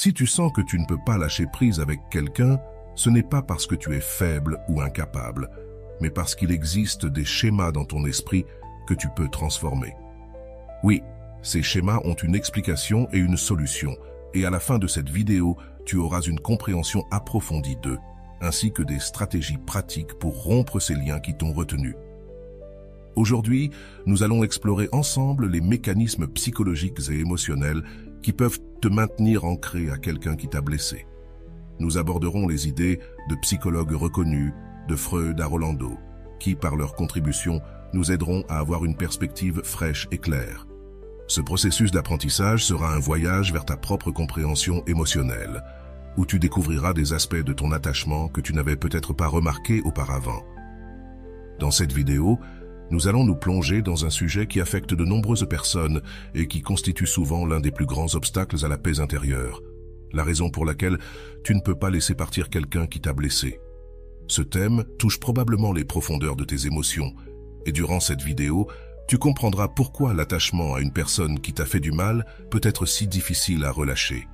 Si tu sens que tu ne peux pas lâcher prise avec quelqu'un, ce n'est pas parce que tu es faible ou incapable, mais parce qu'il existe des schémas dans ton esprit que tu peux transformer. Oui, ces schémas ont une explication et une solution, et à la fin de cette vidéo, tu auras une compréhension approfondie d'eux, ainsi que des stratégies pratiques pour rompre ces liens qui t'ont retenu. Aujourd'hui, nous allons explorer ensemble les mécanismes psychologiques et émotionnels qui peuvent te maintenir ancré à quelqu'un qui t'a blessé. Nous aborderons les idées de psychologues reconnus, de Freud à Rolando, qui, par leur contribution, nous aideront à avoir une perspective fraîche et claire. Ce processus d'apprentissage sera un voyage vers ta propre compréhension émotionnelle, où tu découvriras des aspects de ton attachement que tu n'avais peut-être pas remarqués auparavant. Dans cette vidéo, nous allons nous plonger dans un sujet qui affecte de nombreuses personnes et qui constitue souvent l'un des plus grands obstacles à la paix intérieure, la raison pour laquelle tu ne peux pas laisser partir quelqu'un qui t'a blessé. Ce thème touche probablement les profondeurs de tes émotions, et durant cette vidéo, tu comprendras pourquoi l'attachement à une personne qui t'a fait du mal peut être si difficile à relâcher.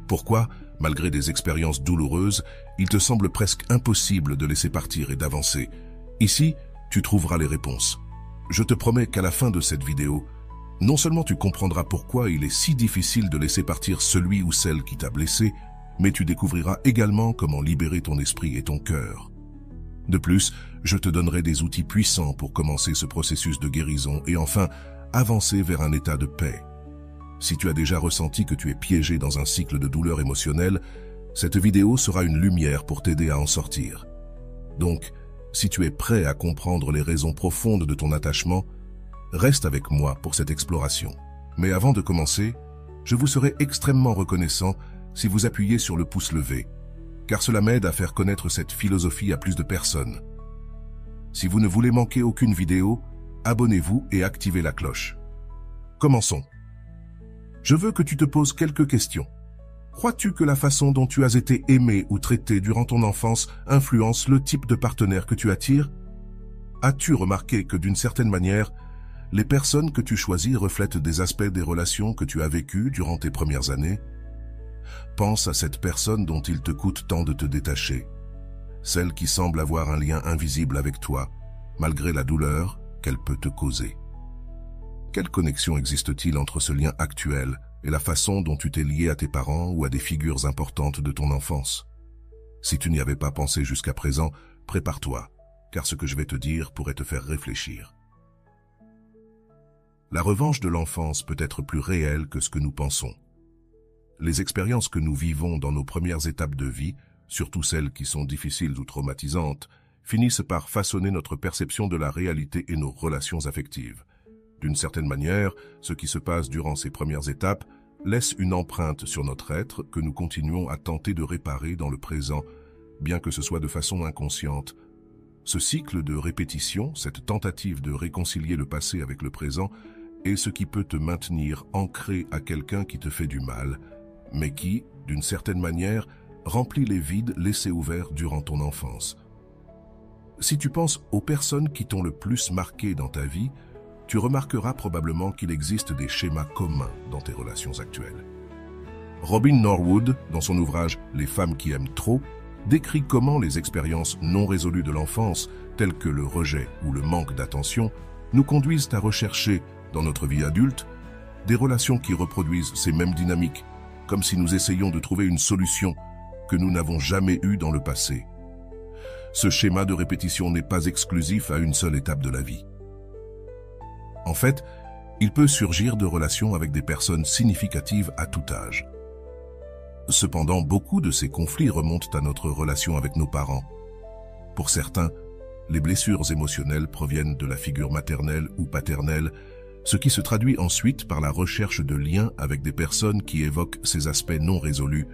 Pourquoi, malgré des expériences douloureuses, il te semble presque impossible de laisser partir et d'avancer. Ici, tu trouveras les réponses. Je te promets qu'à la fin de cette vidéo, non seulement tu comprendras pourquoi il est si difficile de laisser partir celui ou celle qui t'a blessé, mais tu découvriras également comment libérer ton esprit et ton cœur. De plus, je te donnerai des outils puissants pour commencer ce processus de guérison et enfin avancer vers un état de paix. Si tu as déjà ressenti que tu es piégé dans un cycle de douleur émotionnelle, cette vidéo sera une lumière pour t'aider à en sortir. Donc, si tu es prêt à comprendre les raisons profondes de ton attachement, reste avec moi pour cette exploration. Mais avant de commencer, je vous serai extrêmement reconnaissant si vous appuyez sur le pouce levé, car cela m'aide à faire connaître cette philosophie à plus de personnes. Si vous ne voulez manquer aucune vidéo, abonnez-vous et activez la cloche. Commençons. Je veux que tu te poses quelques questions. Crois-tu que la façon dont tu as été aimé ou traité durant ton enfance influence le type de partenaire que tu attires? As-tu remarqué que d'une certaine manière, les personnes que tu choisis reflètent des aspects des relations que tu as vécues durant tes premières années? Pense à cette personne dont il te coûte tant de te détacher, celle qui semble avoir un lien invisible avec toi, malgré la douleur qu'elle peut te causer. Quelle connexion existe-t-il entre ce lien actuel et la façon dont tu t'es lié à tes parents ou à des figures importantes de ton enfance? Si tu n'y avais pas pensé jusqu'à présent, prépare-toi, car ce que je vais te dire pourrait te faire réfléchir. La revanche de l'enfance peut être plus réelle que ce que nous pensons. Les expériences que nous vivons dans nos premières étapes de vie, surtout celles qui sont difficiles ou traumatisantes, finissent par façonner notre perception de la réalité et nos relations affectives. D'une certaine manière, ce qui se passe durant ces premières étapes laisse une empreinte sur notre être que nous continuons à tenter de réparer dans le présent, bien que ce soit de façon inconsciente. Ce cycle de répétition, cette tentative de réconcilier le passé avec le présent, est ce qui peut te maintenir ancré à quelqu'un qui te fait du mal, mais qui, d'une certaine manière, remplit les vides laissés ouverts durant ton enfance. Si tu penses aux personnes qui t'ont le plus marqué dans ta vie, tu remarqueras probablement qu'il existe des schémas communs dans tes relations actuelles. Robin Norwood, dans son ouvrage « Les femmes qui aiment trop », décrit comment les expériences non résolues de l'enfance, telles que le rejet ou le manque d'attention, nous conduisent à rechercher, dans notre vie adulte, des relations qui reproduisent ces mêmes dynamiques, comme si nous essayions de trouver une solution que nous n'avons jamais eue dans le passé. Ce schéma de répétition n'est pas exclusif à une seule étape de la vie. En fait, il peut surgir de relations avec des personnes significatives à tout âge. Cependant, beaucoup de ces conflits remontent à notre relation avec nos parents. Pour certains, les blessures émotionnelles proviennent de la figure maternelle ou paternelle, ce qui se traduit ensuite par la recherche de liens avec des personnes qui évoquent ces aspects non résolus,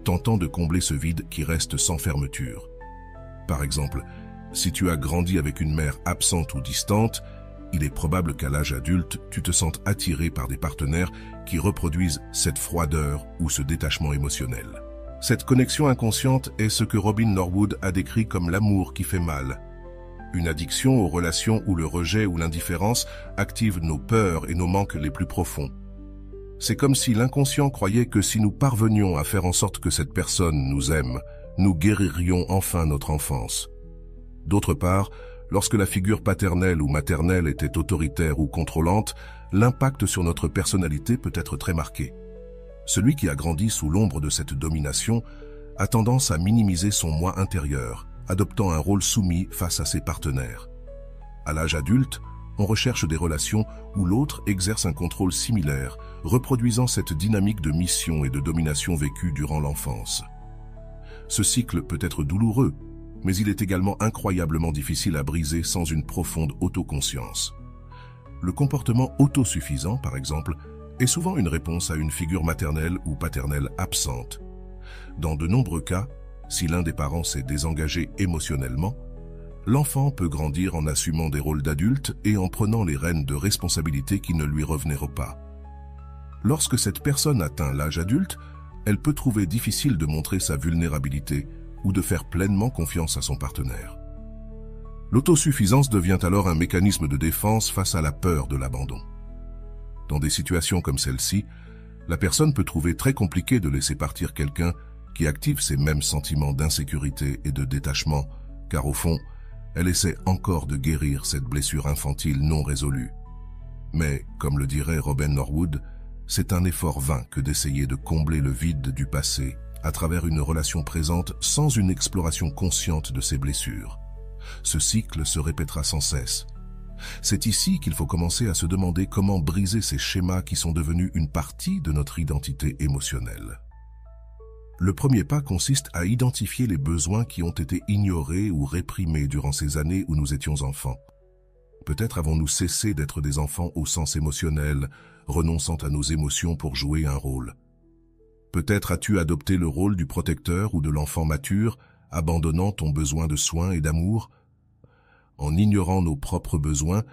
tentant de combler ce vide qui reste sans fermeture. Par exemple, si tu as grandi avec une mère absente ou distante, il est probable qu'à l'âge adulte, tu te sentes attiré par des partenaires qui reproduisent cette froideur ou ce détachement émotionnel. Cette connexion inconsciente est ce que Robin Norwood a décrit comme l'amour qui fait mal. Une addiction aux relations où le rejet ou l'indifférence active nos peurs et nos manques les plus profonds. C'est comme si l'inconscient croyait que si nous parvenions à faire en sorte que cette personne nous aime, nous guéririons enfin notre enfance. D'autre part, lorsque la figure paternelle ou maternelle était autoritaire ou contrôlante, l'impact sur notre personnalité peut être très marqué. Celui qui a grandi sous l'ombre de cette domination a tendance à minimiser son moi intérieur, adoptant un rôle soumis face à ses partenaires. À l'âge adulte, on recherche des relations où l'autre exerce un contrôle similaire, reproduisant cette dynamique de mission et de domination vécue durant l'enfance. Ce cycle peut être douloureux, mais il est également incroyablement difficile à briser sans une profonde autoconscience. Le comportement autosuffisant, par exemple, est souvent une réponse à une figure maternelle ou paternelle absente. Dans de nombreux cas, si l'un des parents s'est désengagé émotionnellement, l'enfant peut grandir en assumant des rôles d'adulte et en prenant les rênes de responsabilité qui ne lui revenaient pas. Lorsque cette personne atteint l'âge adulte, elle peut trouver difficile de montrer sa vulnérabilité ou de faire pleinement confiance à son partenaire. L'autosuffisance devient alors un mécanisme de défense face à la peur de l'abandon. Dans des situations comme celle-ci, la personne peut trouver très compliqué de laisser partir quelqu'un qui active ces mêmes sentiments d'insécurité et de détachement, car au fond, elle essaie encore de guérir cette blessure infantile non résolue. Mais, comme le dirait Robin Norwood, c'est un effort vain que d'essayer de combler le vide du passé à travers une relation présente sans une exploration consciente de ses blessures. Ce cycle se répétera sans cesse. C'est ici qu'il faut commencer à se demander comment briser ces schémas qui sont devenus une partie de notre identité émotionnelle. Le premier pas consiste à identifier les besoins qui ont été ignorés ou réprimés durant ces années où nous étions enfants. Peut-être avons-nous cessé d'être des enfants au sens émotionnel, renonçant à nos émotions pour jouer un rôle. Peut-être as-tu adopté le rôle du protecteur ou de l'enfant mature, abandonnant ton besoin de soins et d'amour. En ignorant nos propres besoins,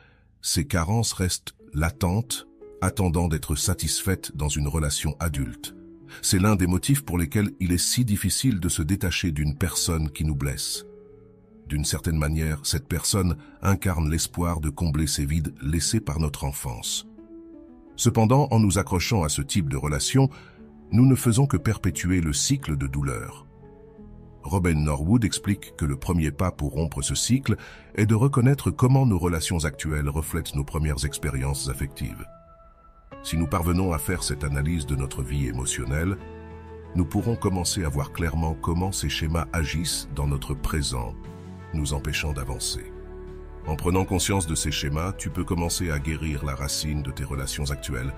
ces carences restent latentes, attendant d'être satisfaites dans une relation adulte. C'est l'un des motifs pour lesquels il est si difficile de se détacher d'une personne qui nous blesse. D'une certaine manière, cette personne incarne l'espoir de combler ces vides laissés par notre enfance. Cependant, en nous accrochant à ce type de relation, nous ne faisons que perpétuer le cycle de douleur. Robin Norwood explique que le premier pas pour rompre ce cycle est de reconnaître comment nos relations actuelles reflètent nos premières expériences affectives. Si nous parvenons à faire cette analyse de notre vie émotionnelle, nous pourrons commencer à voir clairement comment ces schémas agissent dans notre présent, nous empêchant d'avancer. En prenant conscience de ces schémas, tu peux commencer à guérir la racine de tes relations actuelles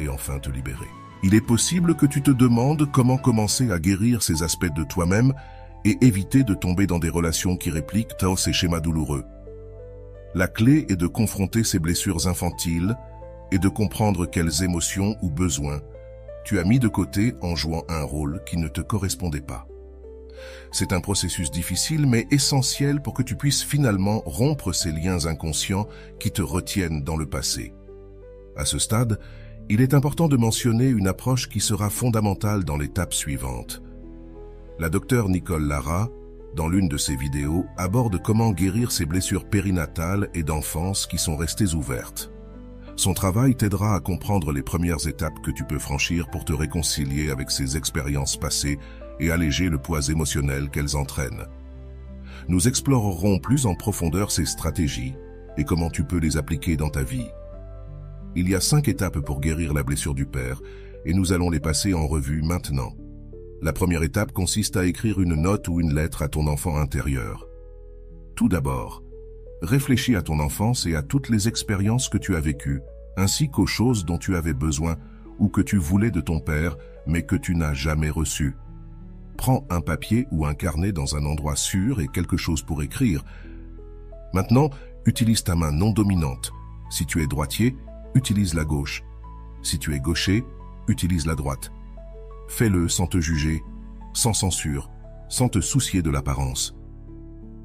et enfin te libérer. Il est possible que tu te demandes comment commencer à guérir ces aspects de toi-même et éviter de tomber dans des relations qui répliquent ces schémas douloureux. La clé est de confronter ces blessures infantiles et de comprendre quelles émotions ou besoins tu as mis de côté en jouant un rôle qui ne te correspondait pas. C'est un processus difficile mais essentiel pour que tu puisses finalement rompre ces liens inconscients qui te retiennent dans le passé. À ce stade, il est important de mentionner une approche qui sera fondamentale dans l'étape suivante. La docteure Nicole Lara, dans l'une de ses vidéos, aborde comment guérir ces blessures périnatales et d'enfance qui sont restées ouvertes. Son travail t'aidera à comprendre les premières étapes que tu peux franchir pour te réconcilier avec ces expériences passées et alléger le poids émotionnel qu'elles entraînent. Nous explorerons plus en profondeur ces stratégies et comment tu peux les appliquer dans ta vie. Il y a 5 étapes pour guérir la blessure du père et nous allons les passer en revue maintenant. La première étape consiste à écrire une note ou une lettre à ton enfant intérieur. Tout d'abord, réfléchis à ton enfance et à toutes les expériences que tu as vécues, ainsi qu'aux choses dont tu avais besoin ou que tu voulais de ton père, mais que tu n'as jamais reçues. Prends un papier ou un carnet dans un endroit sûr et quelque chose pour écrire. Maintenant, utilise ta main non dominante. Si tu es droitier, utilise la gauche. Si tu es gaucher, utilise la droite. Fais-le sans te juger, sans censure, sans te soucier de l'apparence.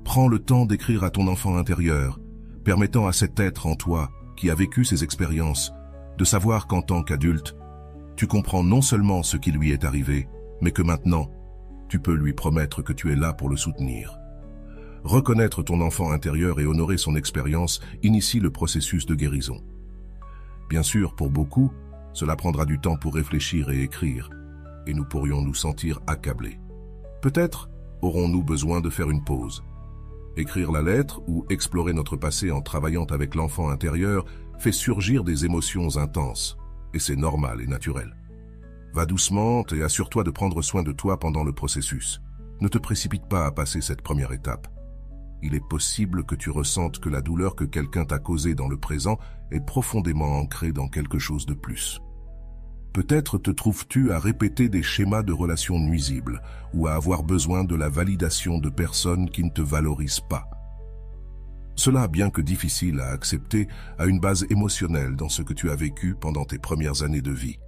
Prends le temps d'écrire à ton enfant intérieur, permettant à cet être en toi, qui a vécu ces expériences, de savoir qu'en tant qu'adulte, tu comprends non seulement ce qui lui est arrivé, mais que maintenant, tu peux lui promettre que tu es là pour le soutenir. Reconnaître ton enfant intérieur et honorer son expérience initie le processus de guérison. Bien sûr, pour beaucoup, Cela prendra du temps pour réfléchir et écrire, et nous pourrions nous sentir accablés. Peut-être aurons-nous besoin de faire une pause. Écrire la lettre ou explorer notre passé en travaillant avec l'enfant intérieur fait surgir des émotions intenses, et c'est normal et naturel. Va doucement et assure-toi de prendre soin de toi pendant le processus. Ne te précipite pas à passer cette première étape. Il est possible que tu ressentes que la douleur que quelqu'un t'a causée dans le présent est profondément ancrée dans quelque chose de plus. Peut-être te trouves-tu à répéter des schémas de relations nuisibles ou à avoir besoin de la validation de personnes qui ne te valorisent pas. Cela, bien que difficile à accepter, a une base émotionnelle dans ce que tu as vécu pendant tes premières années de vie.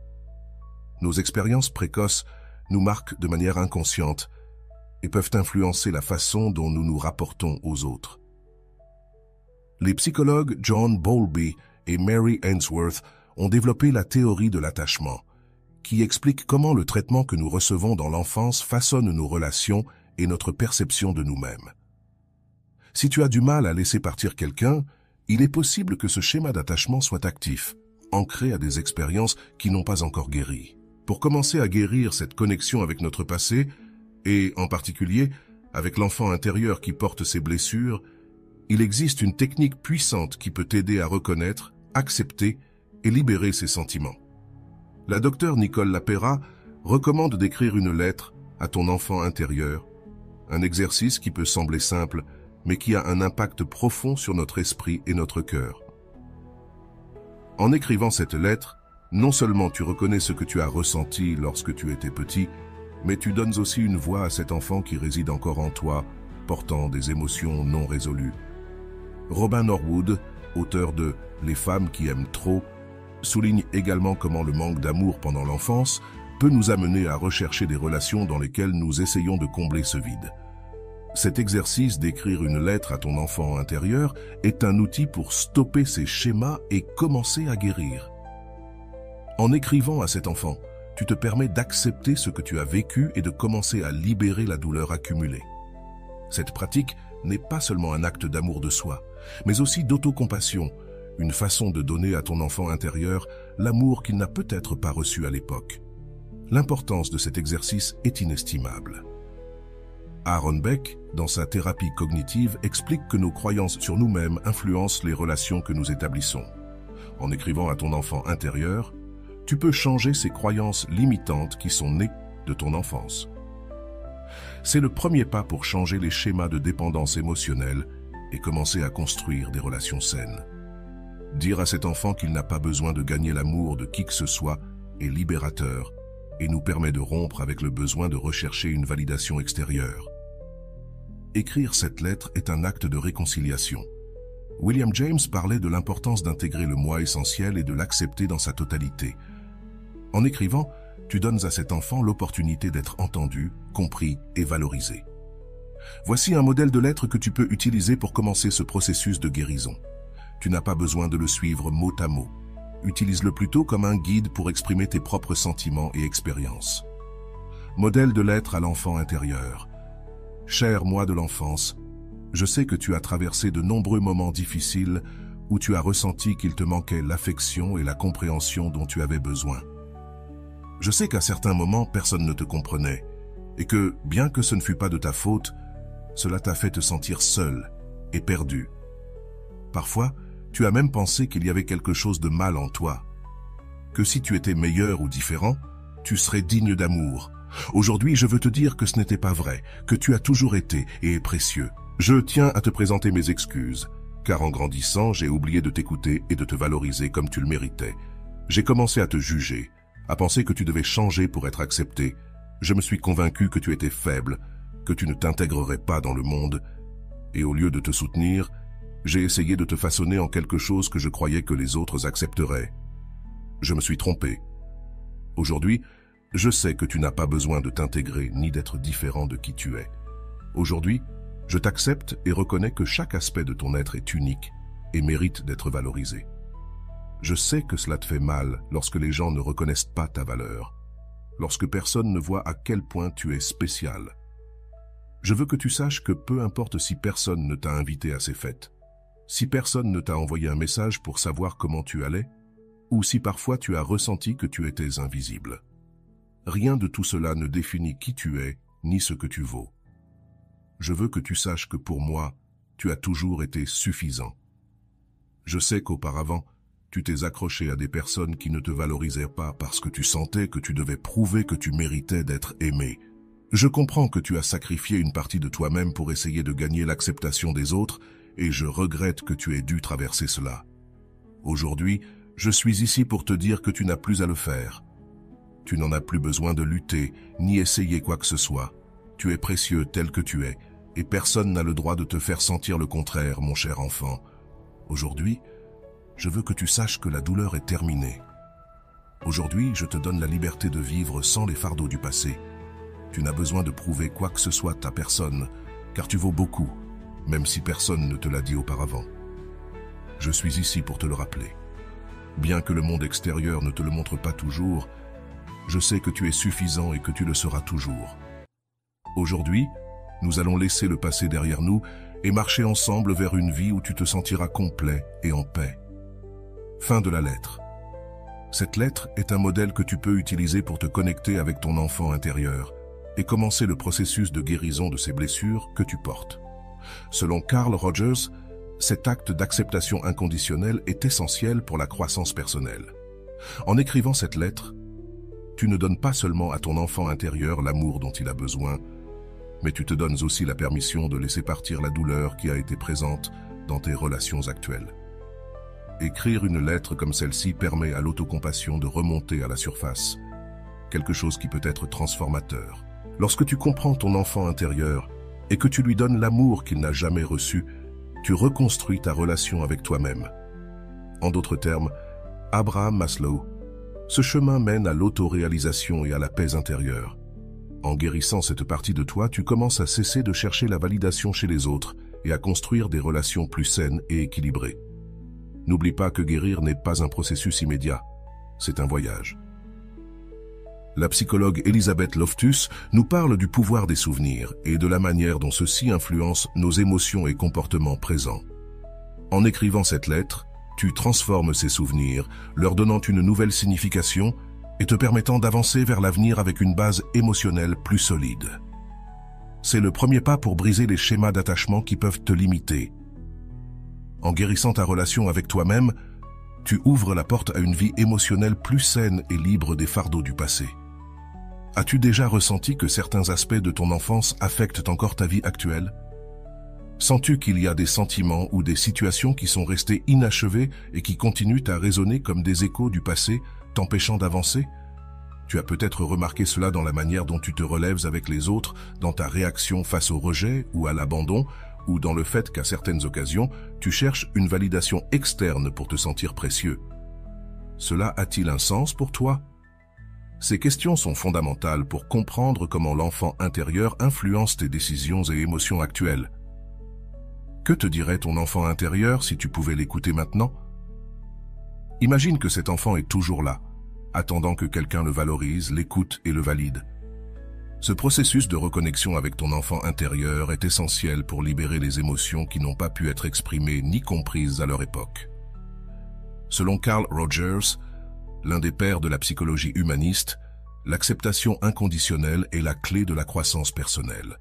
Nos expériences précoces nous marquent de manière inconsciente et peuvent influencer la façon dont nous nous rapportons aux autres. Les psychologues John Bowlby et Mary Ainsworth ont développé la théorie de l'attachement, qui explique comment le traitement que nous recevons dans l'enfance façonne nos relations et notre perception de nous-mêmes. Si tu as du mal à laisser partir quelqu'un, il est possible que ce schéma d'attachement soit actif, ancré à des expériences qui n'ont pas encore guéri. Pour commencer à guérir cette connexion avec notre passé, et en particulier avec l'enfant intérieur qui porte ses blessures, il existe une technique puissante qui peut t'aider à reconnaître, accepter et libérer ses sentiments. La docteure Nicole Lapera recommande d'écrire une lettre à ton enfant intérieur, un exercice qui peut sembler simple, mais qui a un impact profond sur notre esprit et notre cœur. En écrivant cette lettre, non seulement tu reconnais ce que tu as ressenti lorsque tu étais petit, mais tu donnes aussi une voix à cet enfant qui réside encore en toi, portant des émotions non résolues. Robin Norwood, auteur de « Les femmes qui aiment trop », souligne également comment le manque d'amour pendant l'enfance peut nous amener à rechercher des relations dans lesquelles nous essayons de combler ce vide. Cet exercice d'écrire une lettre à ton enfant intérieur est un outil pour stopper ces schémas et commencer à guérir. En écrivant à cet enfant, tu te permets d'accepter ce que tu as vécu et de commencer à libérer la douleur accumulée. Cette pratique n'est pas seulement un acte d'amour de soi, mais aussi d'autocompassion, une façon de donner à ton enfant intérieur l'amour qu'il n'a peut-être pas reçu à l'époque. L'importance de cet exercice est inestimable. Aaron Beck, dans sa thérapie cognitive, explique que nos croyances sur nous-mêmes influencent les relations que nous établissons. En écrivant à ton enfant intérieur, tu peux changer ces croyances limitantes qui sont nées de ton enfance. C'est le premier pas pour changer les schémas de dépendance émotionnelle et commencer à construire des relations saines. Dire à cet enfant qu'il n'a pas besoin de gagner l'amour de qui que ce soit est libérateur et nous permet de rompre avec le besoin de rechercher une validation extérieure. Écrire cette lettre est un acte de réconciliation. William James parlait de l'importance d'intégrer le moi essentiel et de l'accepter dans sa totalité. En écrivant, tu donnes à cet enfant l'opportunité d'être entendu, compris et valorisé. Voici un modèle de lettre que tu peux utiliser pour commencer ce processus de guérison. Tu n'as pas besoin de le suivre mot à mot. Utilise-le plutôt comme un guide pour exprimer tes propres sentiments et expériences. Modèle de lettre à l'enfant intérieur. Cher moi de l'enfance, je sais que tu as traversé de nombreux moments difficiles où tu as ressenti qu'il te manquait l'affection et la compréhension dont tu avais besoin. Je sais qu'à certains moments, personne ne te comprenait et que, bien que ce ne fût pas de ta faute, cela t'a fait te sentir seul et perdu. Parfois, tu as même pensé qu'il y avait quelque chose de mal en toi, que si tu étais meilleur ou différent, tu serais digne d'amour. Aujourd'hui, je veux te dire que ce n'était pas vrai, que tu as toujours été et es précieux. Je tiens à te présenter mes excuses, car en grandissant, j'ai oublié de t'écouter et de te valoriser comme tu le méritais. J'ai commencé à te juger, à penser que tu devais changer pour être accepté. Je me suis convaincu que tu étais faible, que tu ne t'intégrerais pas dans le monde, et au lieu de te soutenir, j'ai essayé de te façonner en quelque chose que je croyais que les autres accepteraient. Je me suis trompé. Aujourd'hui, je sais que tu n'as pas besoin de t'intégrer ni d'être différent de qui tu es. Aujourd'hui, je t'accepte et reconnais que chaque aspect de ton être est unique et mérite d'être valorisé. Je sais que cela te fait mal lorsque les gens ne reconnaissent pas ta valeur, lorsque personne ne voit à quel point tu es spécial. Je veux que tu saches que peu importe si personne ne t'a invité à ces fêtes, si personne ne t'a envoyé un message pour savoir comment tu allais, ou si parfois tu as ressenti que tu étais invisible. Rien de tout cela ne définit qui tu es, ni ce que tu vaux. Je veux que tu saches que pour moi, tu as toujours été suffisant. Je sais qu'auparavant, tu t'es accroché à des personnes qui ne te valorisaient pas parce que tu sentais que tu devais prouver que tu méritais d'être aimé. Je comprends que tu as sacrifié une partie de toi-même pour essayer de gagner l'acceptation des autres et je regrette que tu aies dû traverser cela. Aujourd'hui, je suis ici pour te dire que tu n'as plus à le faire. Tu n'en as plus besoin de lutter, ni essayer quoi que ce soit. Tu es précieux tel que tu es, et personne n'a le droit de te faire sentir le contraire, mon cher enfant. Aujourd'hui, je veux que tu saches que la douleur est terminée. Aujourd'hui, je te donne la liberté de vivre sans les fardeaux du passé. Tu n'as besoin de prouver quoi que ce soit à personne, car tu vaux beaucoup, même si personne ne te l'a dit auparavant. Je suis ici pour te le rappeler. Bien que le monde extérieur ne te le montre pas toujours, je sais que tu es suffisant et que tu le seras toujours. Aujourd'hui, nous allons laisser le passé derrière nous et marcher ensemble vers une vie où tu te sentiras complet et en paix. Fin de la lettre. Cette lettre est un modèle que tu peux utiliser pour te connecter avec ton enfant intérieur et commencer le processus de guérison de ces blessures que tu portes. Selon Carl Rogers, cet acte d'acceptation inconditionnelle est essentiel pour la croissance personnelle. En écrivant cette lettre, tu ne donnes pas seulement à ton enfant intérieur l'amour dont il a besoin, mais tu te donnes aussi la permission de laisser partir la douleur qui a été présente dans tes relations actuelles. Écrire une lettre comme celle-ci permet à l'autocompassion de remonter à la surface, quelque chose qui peut être transformateur. Lorsque tu comprends ton enfant intérieur et que tu lui donnes l'amour qu'il n'a jamais reçu, tu reconstruis ta relation avec toi-même. En d'autres termes, Abraham Maslow, ce chemin mène à l'autoréalisation et à la paix intérieure. En guérissant cette partie de toi, tu commences à cesser de chercher la validation chez les autres et à construire des relations plus saines et équilibrées. N'oublie pas que guérir n'est pas un processus immédiat, c'est un voyage. La psychologue Elizabeth Loftus nous parle du pouvoir des souvenirs et de la manière dont ceux-ci influencent nos émotions et comportements présents. En écrivant cette lettre, tu transformes ces souvenirs, leur donnant une nouvelle signification et te permettant d'avancer vers l'avenir avec une base émotionnelle plus solide. C'est le premier pas pour briser les schémas d'attachement qui peuvent te limiter. En guérissant ta relation avec toi-même, tu ouvres la porte à une vie émotionnelle plus saine et libre des fardeaux du passé. As-tu déjà ressenti que certains aspects de ton enfance affectent encore ta vie actuelle? Sens-tu qu'il y a des sentiments ou des situations qui sont restés inachevés et qui continuent à résonner comme des échos du passé, t'empêchant d'avancer? Tu as peut-être remarqué cela dans la manière dont tu te relèves avec les autres, dans ta réaction face au rejet ou à l'abandon, ou dans le fait qu'à certaines occasions, tu cherches une validation externe pour te sentir précieux. Cela a-t-il un sens pour toi? Ces questions sont fondamentales pour comprendre comment l'enfant intérieur influence tes décisions et émotions actuelles. Que te dirait ton enfant intérieur si tu pouvais l'écouter maintenant? Imagine que cet enfant est toujours là, attendant que quelqu'un le valorise, l'écoute et le valide. Ce processus de reconnexion avec ton enfant intérieur est essentiel pour libérer les émotions qui n'ont pas pu être exprimées ni comprises à leur époque. Selon Carl Rogers, l'un des pères de la psychologie humaniste, l'acceptation inconditionnelle est la clé de la croissance personnelle.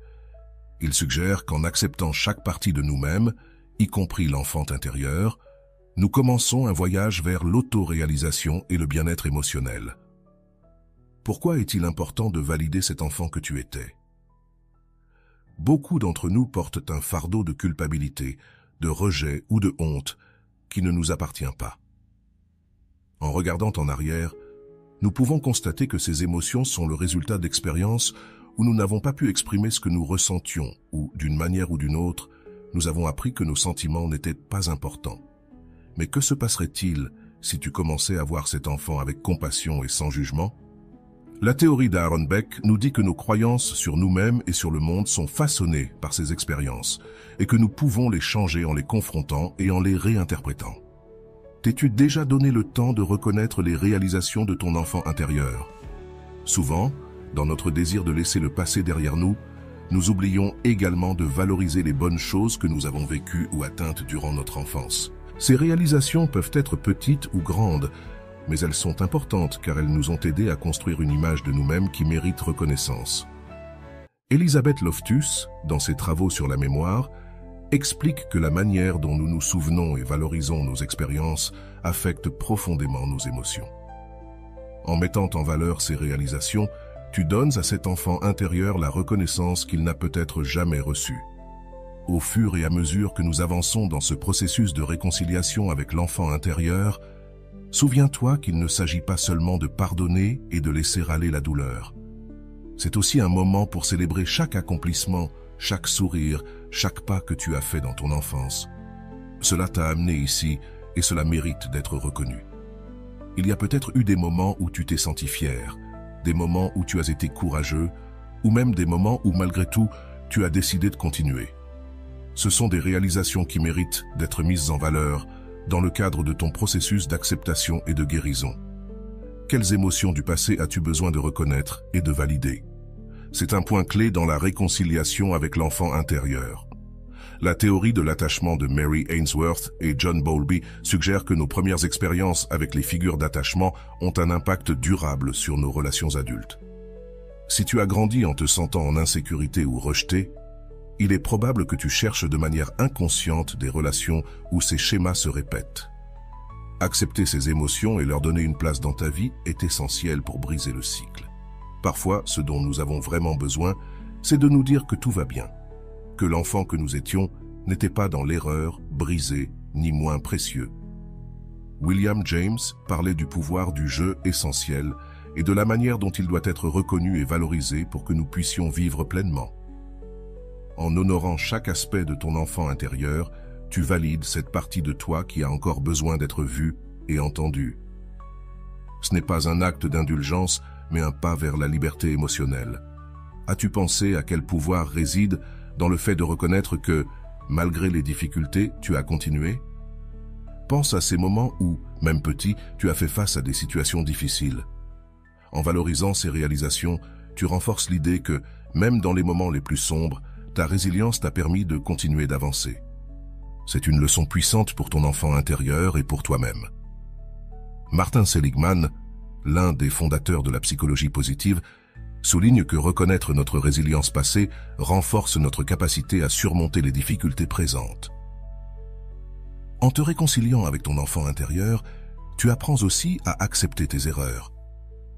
Il suggère qu'en acceptant chaque partie de nous-mêmes, y compris l'enfant intérieur, nous commençons un voyage vers l'autoréalisation et le bien-être émotionnel. Pourquoi est-il important de valider cet enfant que tu étais? Beaucoup d'entre nous portent un fardeau de culpabilité, de rejet ou de honte qui ne nous appartient pas. En regardant en arrière, nous pouvons constater que ces émotions sont le résultat d'expériences où nous n'avons pas pu exprimer ce que nous ressentions ou, d'une manière ou d'une autre, nous avons appris que nos sentiments n'étaient pas importants. Mais que se passerait-il si tu commençais à voir cet enfant avec compassion et sans jugement? La théorie d'Aaron Beck nous dit que nos croyances sur nous-mêmes et sur le monde sont façonnées par ces expériences et que nous pouvons les changer en les confrontant et en les réinterprétant. T'es-tu déjà donné le temps de reconnaître les réalisations de ton enfant intérieur? Souvent, dans notre désir de laisser le passé derrière nous, nous oublions également de valoriser les bonnes choses que nous avons vécues ou atteintes durant notre enfance. Ces réalisations peuvent être petites ou grandes, mais elles sont importantes car elles nous ont aidés à construire une image de nous-mêmes qui mérite reconnaissance. Elizabeth Loftus, dans ses travaux sur la mémoire, explique que la manière dont nous nous souvenons et valorisons nos expériences affecte profondément nos émotions. En mettant en valeur ces réalisations, tu donnes à cet enfant intérieur la reconnaissance qu'il n'a peut-être jamais reçue. Au fur et à mesure que nous avançons dans ce processus de réconciliation avec l'enfant intérieur, souviens-toi qu'il ne s'agit pas seulement de pardonner et de laisser aller la douleur. C'est aussi un moment pour célébrer chaque accomplissement, chaque sourire, chaque pas que tu as fait dans ton enfance. Cela t'a amené ici et cela mérite d'être reconnu. Il y a peut-être eu des moments où tu t'es senti fier, des moments où tu as été courageux, ou même des moments où malgré tout, tu as décidé de continuer. Ce sont des réalisations qui méritent d'être mises en valeur dans le cadre de ton processus d'acceptation et de guérison. Quelles émotions du passé as-tu besoin de reconnaître et de valider? C'est un point clé dans la réconciliation avec l'enfant intérieur. La théorie de l'attachement de Mary Ainsworth et John Bowlby suggère que nos premières expériences avec les figures d'attachement ont un impact durable sur nos relations adultes. Si tu as grandi en te sentant en insécurité ou rejeté, il est probable que tu cherches de manière inconsciente des relations où ces schémas se répètent. Accepter ces émotions et leur donner une place dans ta vie est essentiel pour briser le cycle. Parfois, ce dont nous avons vraiment besoin, c'est de nous dire que tout va bien, que l'enfant que nous étions n'était pas dans l'erreur, brisé, ni moins précieux. William James parlait du pouvoir du jeu essentiel et de la manière dont il doit être reconnu et valorisé pour que nous puissions vivre pleinement. En honorant chaque aspect de ton enfant intérieur, tu valides cette partie de toi qui a encore besoin d'être vue et entendue. Ce n'est pas un acte d'indulgence, mais un pas vers la liberté émotionnelle. As-tu pensé à quel pouvoir réside dans le fait de reconnaître que, malgré les difficultés, tu as continué? Pense à ces moments où, même petit, tu as fait face à des situations difficiles. En valorisant ces réalisations, tu renforces l'idée que, même dans les moments les plus sombres, ta résilience t'a permis de continuer d'avancer. C'est une leçon puissante pour ton enfant intérieur et pour toi-même. Martin Seligman, l'un des fondateurs de la psychologie positive, souligne que reconnaître notre résilience passée renforce notre capacité à surmonter les difficultés présentes. En te réconciliant avec ton enfant intérieur, tu apprends aussi à accepter tes erreurs.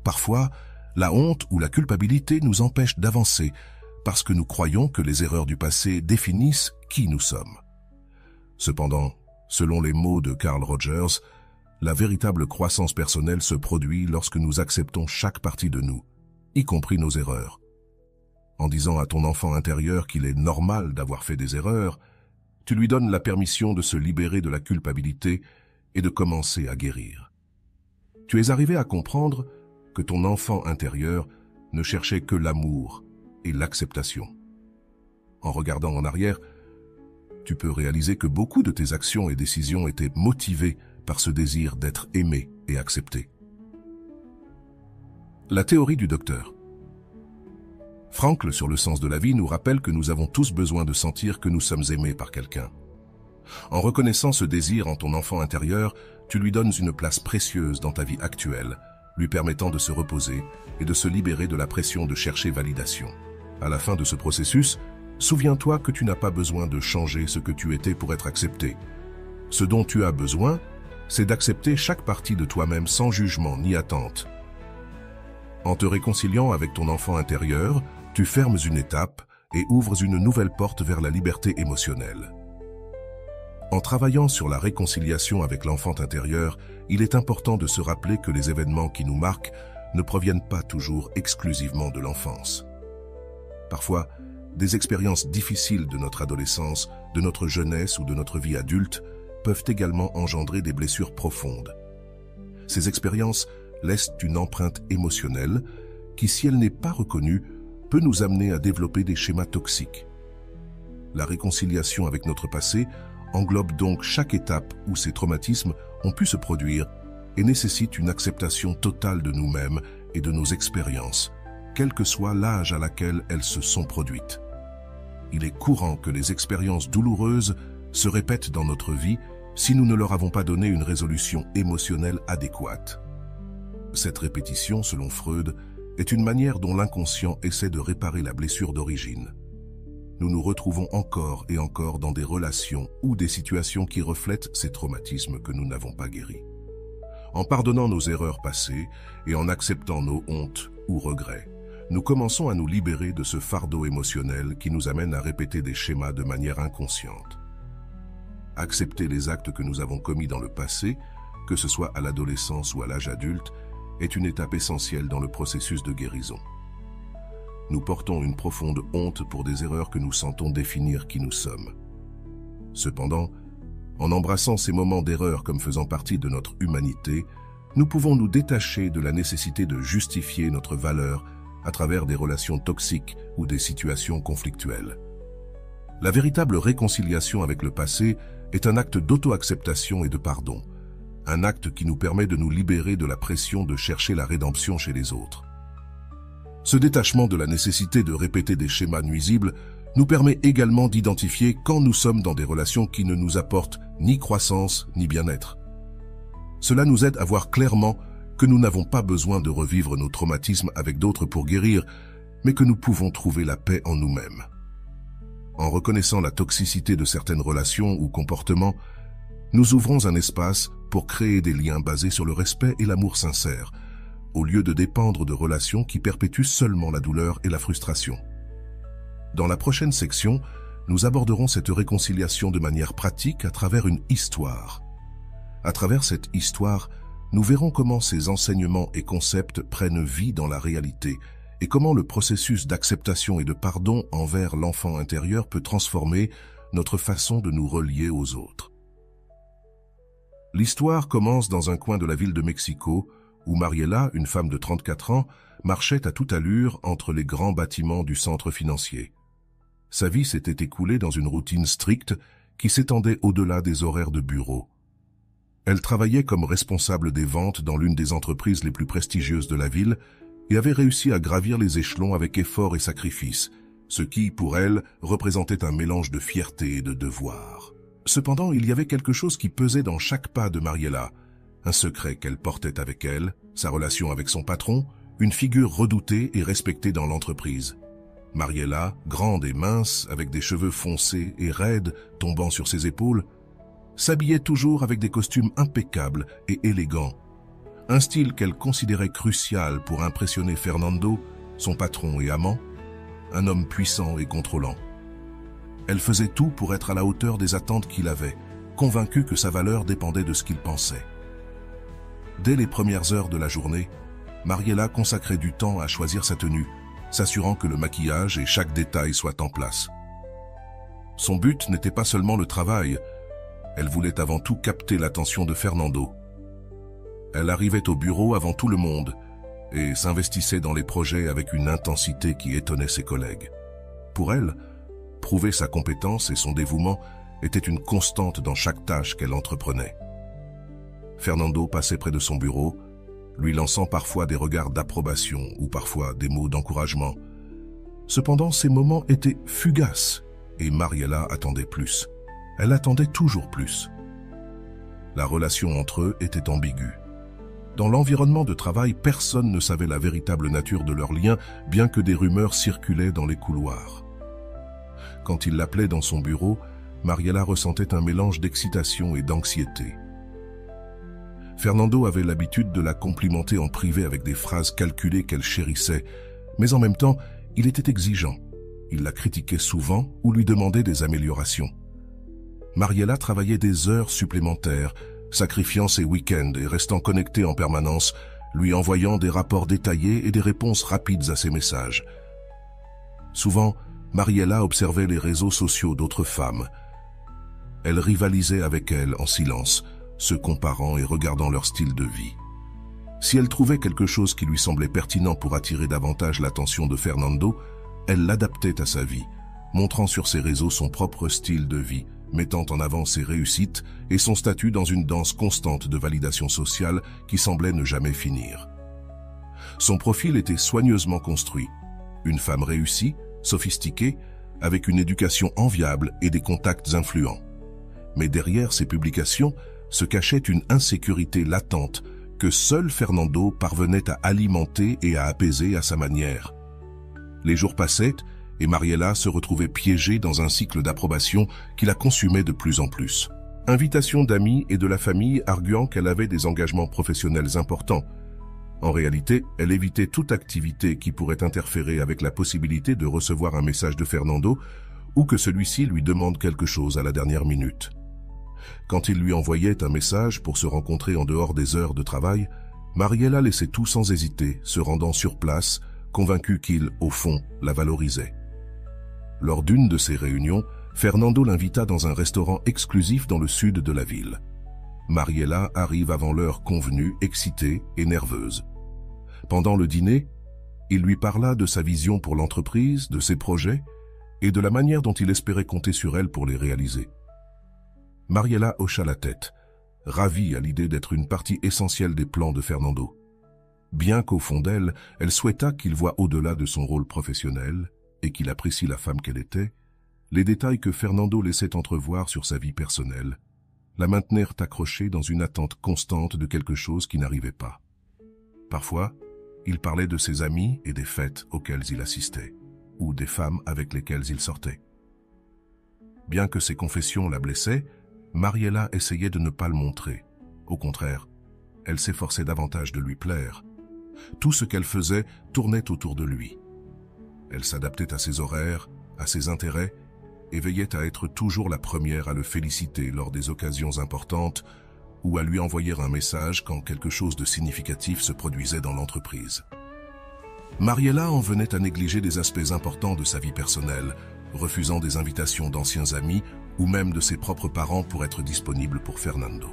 Parfois, la honte ou la culpabilité nous empêchent d'avancer parce que nous croyons que les erreurs du passé définissent qui nous sommes. Cependant, selon les mots de Carl Rogers, la véritable croissance personnelle se produit lorsque nous acceptons chaque partie de nous, y compris nos erreurs. En disant à ton enfant intérieur qu'il est normal d'avoir fait des erreurs, tu lui donnes la permission de se libérer de la culpabilité et de commencer à guérir. Tu es arrivé à comprendre que ton enfant intérieur ne cherchait que l'amour et l'acceptation. En regardant en arrière, tu peux réaliser que beaucoup de tes actions et décisions étaient motivées par ce désir d'être aimé et accepté. La théorie du docteur. Frankl sur le sens de la vie nous rappelle que nous avons tous besoin de sentir que nous sommes aimés par quelqu'un. En reconnaissant ce désir en ton enfant intérieur, tu lui donnes une place précieuse dans ta vie actuelle, lui permettant de se reposer et de se libérer de la pression de chercher validation. À la fin de ce processus, souviens-toi que tu n'as pas besoin de changer ce que tu étais pour être accepté. Ce dont tu as besoin, c'est d'accepter chaque partie de toi-même sans jugement ni attente. En te réconciliant avec ton enfant intérieur, tu fermes une étape et ouvres une nouvelle porte vers la liberté émotionnelle. En travaillant sur la réconciliation avec l'enfant intérieur, il est important de se rappeler que les événements qui nous marquent ne proviennent pas toujours exclusivement de l'enfance. Parfois, des expériences difficiles de notre adolescence, de notre jeunesse ou de notre vie adulte peuvent également engendrer des blessures profondes. Ces expériences laissent une empreinte émotionnelle qui, si elle n'est pas reconnue, peut nous amener à développer des schémas toxiques. La réconciliation avec notre passé englobe donc chaque étape où ces traumatismes ont pu se produire et nécessite une acceptation totale de nous-mêmes et de nos expériences, quel que soit l'âge à laquelle elles se sont produites. Il est courant que les expériences douloureuses se répètent dans notre vie si nous ne leur avons pas donné une résolution émotionnelle adéquate. Cette répétition, selon Freud, est une manière dont l'inconscient essaie de réparer la blessure d'origine. Nous nous retrouvons encore et encore dans des relations ou des situations qui reflètent ces traumatismes que nous n'avons pas guéris. En pardonnant nos erreurs passées et en acceptant nos hontes ou regrets, nous commençons à nous libérer de ce fardeau émotionnel qui nous amène à répéter des schémas de manière inconsciente. Accepter les actes que nous avons commis dans le passé, que ce soit à l'adolescence ou à l'âge adulte, est une étape essentielle dans le processus de guérison. Nous portons une profonde honte pour des erreurs que nous sentons définir qui nous sommes. Cependant, en embrassant ces moments d'erreur comme faisant partie de notre humanité, nous pouvons nous détacher de la nécessité de justifier notre valeur à travers des relations toxiques ou des situations conflictuelles. La véritable réconciliation avec le passé est un acte d'auto-acceptation et de pardon, un acte qui nous permet de nous libérer de la pression de chercher la rédemption chez les autres. Ce détachement de la nécessité de répéter des schémas nuisibles nous permet également d'identifier quand nous sommes dans des relations qui ne nous apportent ni croissance ni bien-être. Cela nous aide à voir clairement que nous n'avons pas besoin de revivre nos traumatismes avec d'autres pour guérir, mais que nous pouvons trouver la paix en nous-mêmes. En reconnaissant la toxicité de certaines relations ou comportements, nous ouvrons un espace pour créer des liens basés sur le respect et l'amour sincère, au lieu de dépendre de relations qui perpétuent seulement la douleur et la frustration. Dans la prochaine section, nous aborderons cette réconciliation de manière pratique à travers une histoire. À travers cette histoire, nous verrons comment ces enseignements et concepts prennent vie dans la réalité et comment le processus d'acceptation et de pardon envers l'enfant intérieur peut transformer notre façon de nous relier aux autres. L'histoire commence dans un coin de la ville de Mexico, où Mariela, une femme de 34 ans, marchait à toute allure entre les grands bâtiments du centre financier. Sa vie s'était écoulée dans une routine stricte qui s'étendait au-delà des horaires de bureau. Elle travaillait comme responsable des ventes dans l'une des entreprises les plus prestigieuses de la ville et avait réussi à gravir les échelons avec effort et sacrifice, ce qui, pour elle, représentait un mélange de fierté et de devoir. Cependant, il y avait quelque chose qui pesait dans chaque pas de Mariela, un secret qu'elle portait avec elle, sa relation avec son patron, une figure redoutée et respectée dans l'entreprise. Mariela, grande et mince, avec des cheveux foncés et raides tombant sur ses épaules, s'habillait toujours avec des costumes impeccables et élégants, un style qu'elle considérait crucial pour impressionner Fernando, son patron et amant, un homme puissant et contrôlant. Elle faisait tout pour être à la hauteur des attentes qu'il avait, convaincue que sa valeur dépendait de ce qu'il pensait. Dès les premières heures de la journée, Mariela consacrait du temps à choisir sa tenue, s'assurant que le maquillage et chaque détail soient en place. Son but n'était pas seulement le travail, elle voulait avant tout capter l'attention de Fernando. Elle arrivait au bureau avant tout le monde et s'investissait dans les projets avec une intensité qui étonnait ses collègues. Pour elle, prouver sa compétence et son dévouement était une constante dans chaque tâche qu'elle entreprenait. Fernando passait près de son bureau, lui lançant parfois des regards d'approbation ou parfois des mots d'encouragement. Cependant, ces moments étaient fugaces et Mariela attendait plus. Elle attendait toujours plus. La relation entre eux était ambiguë. Dans l'environnement de travail, personne ne savait la véritable nature de leur lien, bien que des rumeurs circulaient dans les couloirs. Quand il l'appelait dans son bureau, Mariela ressentait un mélange d'excitation et d'anxiété. Fernando avait l'habitude de la complimenter en privé avec des phrases calculées qu'elle chérissait, mais en même temps, il était exigeant. Il la critiquait souvent ou lui demandait des améliorations. Mariela travaillait des heures supplémentaires, sacrifiant ses week-ends et restant connectée en permanence, lui envoyant des rapports détaillés et des réponses rapides à ses messages. Souvent, Mariela observait les réseaux sociaux d'autres femmes. Elle rivalisait avec elles en silence, se comparant et regardant leur style de vie. Si elle trouvait quelque chose qui lui semblait pertinent pour attirer davantage l'attention de Fernando, elle l'adaptait à sa vie, montrant sur ses réseaux son propre style de vie, mettant en avant ses réussites et son statut dans une danse constante de validation sociale qui semblait ne jamais finir. Son profil était soigneusement construit. Une femme réussie, sophistiquée, avec une éducation enviable et des contacts influents. Mais derrière ces publications se cachait une insécurité latente que seul Fernando parvenait à alimenter et à apaiser à sa manière. Les jours passaient et Mariela se retrouvait piégée dans un cycle d'approbation qui la consumait de plus en plus. Invitations d'amis et de la famille arguant qu'elle avait des engagements professionnels importants. En réalité, elle évitait toute activité qui pourrait interférer avec la possibilité de recevoir un message de Fernando ou que celui-ci lui demande quelque chose à la dernière minute. Quand il lui envoyait un message pour se rencontrer en dehors des heures de travail, Mariela laissait tout sans hésiter, se rendant sur place, convaincue qu'il, au fond, la valorisait. Lors d'une de ces réunions, Fernando l'invita dans un restaurant exclusif dans le sud de la ville. Mariela arrive avant l'heure convenue, excitée et nerveuse. Pendant le dîner, il lui parla de sa vision pour l'entreprise, de ses projets et de la manière dont il espérait compter sur elle pour les réaliser. Mariela hocha la tête, ravie à l'idée d'être une partie essentielle des plans de Fernando. Bien qu'au fond d'elle, elle souhaita qu'il voie au-delà de son rôle professionnel et qu'il apprécie la femme qu'elle était, les détails que Fernando laissait entrevoir sur sa vie personnelle la maintenirent accrochée dans une attente constante de quelque chose qui n'arrivait pas. Parfois, il parlait de ses amis et des fêtes auxquelles il assistait, ou des femmes avec lesquelles il sortait. Bien que ses confessions la blessaient, Mariela essayait de ne pas le montrer. Au contraire, elle s'efforçait davantage de lui plaire. Tout ce qu'elle faisait tournait autour de lui. Elle s'adaptait à ses horaires, à ses intérêts, et veillait à être toujours la première à le féliciter lors des occasions importantes ou à lui envoyer un message quand quelque chose de significatif se produisait dans l'entreprise. Mariela en venait à négliger des aspects importants de sa vie personnelle, refusant des invitations d'anciens amis ou même de ses propres parents pour être disponible pour Fernando.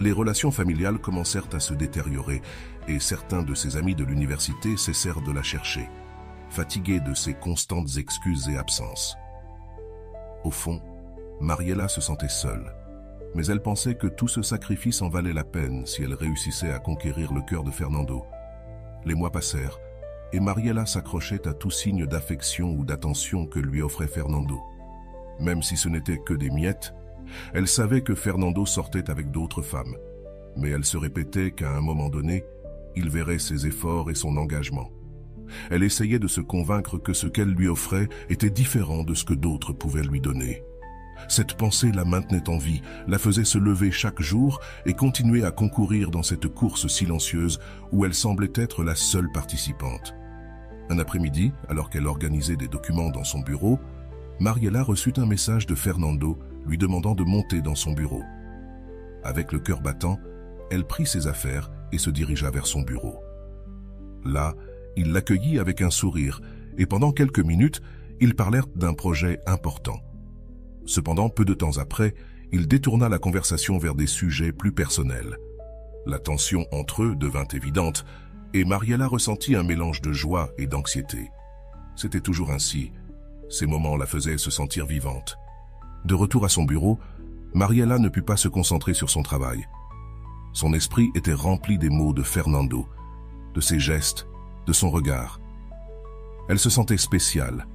Les relations familiales commencèrent à se détériorer et certains de ses amis de l'université cessèrent de la chercher, fatigués de ses constantes excuses et absences. Au fond, Mariela se sentait seule, mais elle pensait que tout ce sacrifice en valait la peine si elle réussissait à conquérir le cœur de Fernando. Les mois passèrent, et Mariela s'accrochait à tout signe d'affection ou d'attention que lui offrait Fernando. Même si ce n'était que des miettes, elle savait que Fernando sortait avec d'autres femmes, mais elle se répétait qu'à un moment donné, il verrait ses efforts et son engagement. Elle essayait de se convaincre que ce qu'elle lui offrait était différent de ce que d'autres pouvaient lui donner. Cette pensée la maintenait en vie, la faisait se lever chaque jour et continuer à concourir dans cette course silencieuse où elle semblait être la seule participante. Un après-midi, alors qu'elle organisait des documents dans son bureau, Mariela reçut un message de Fernando lui demandant de monter dans son bureau. Avec le cœur battant, elle prit ses affaires et se dirigea vers son bureau. Là, il l'accueillit avec un sourire et pendant quelques minutes, ils parlèrent d'un projet important. Cependant, peu de temps après, il détourna la conversation vers des sujets plus personnels. La tension entre eux devint évidente et Mariela ressentit un mélange de joie et d'anxiété. C'était toujours ainsi. Ces moments la faisaient se sentir vivante. De retour à son bureau, Mariela ne put pas se concentrer sur son travail. Son esprit était rempli des mots de Fernando, de ses gestes, de son regard. Elle se sentait spéciale,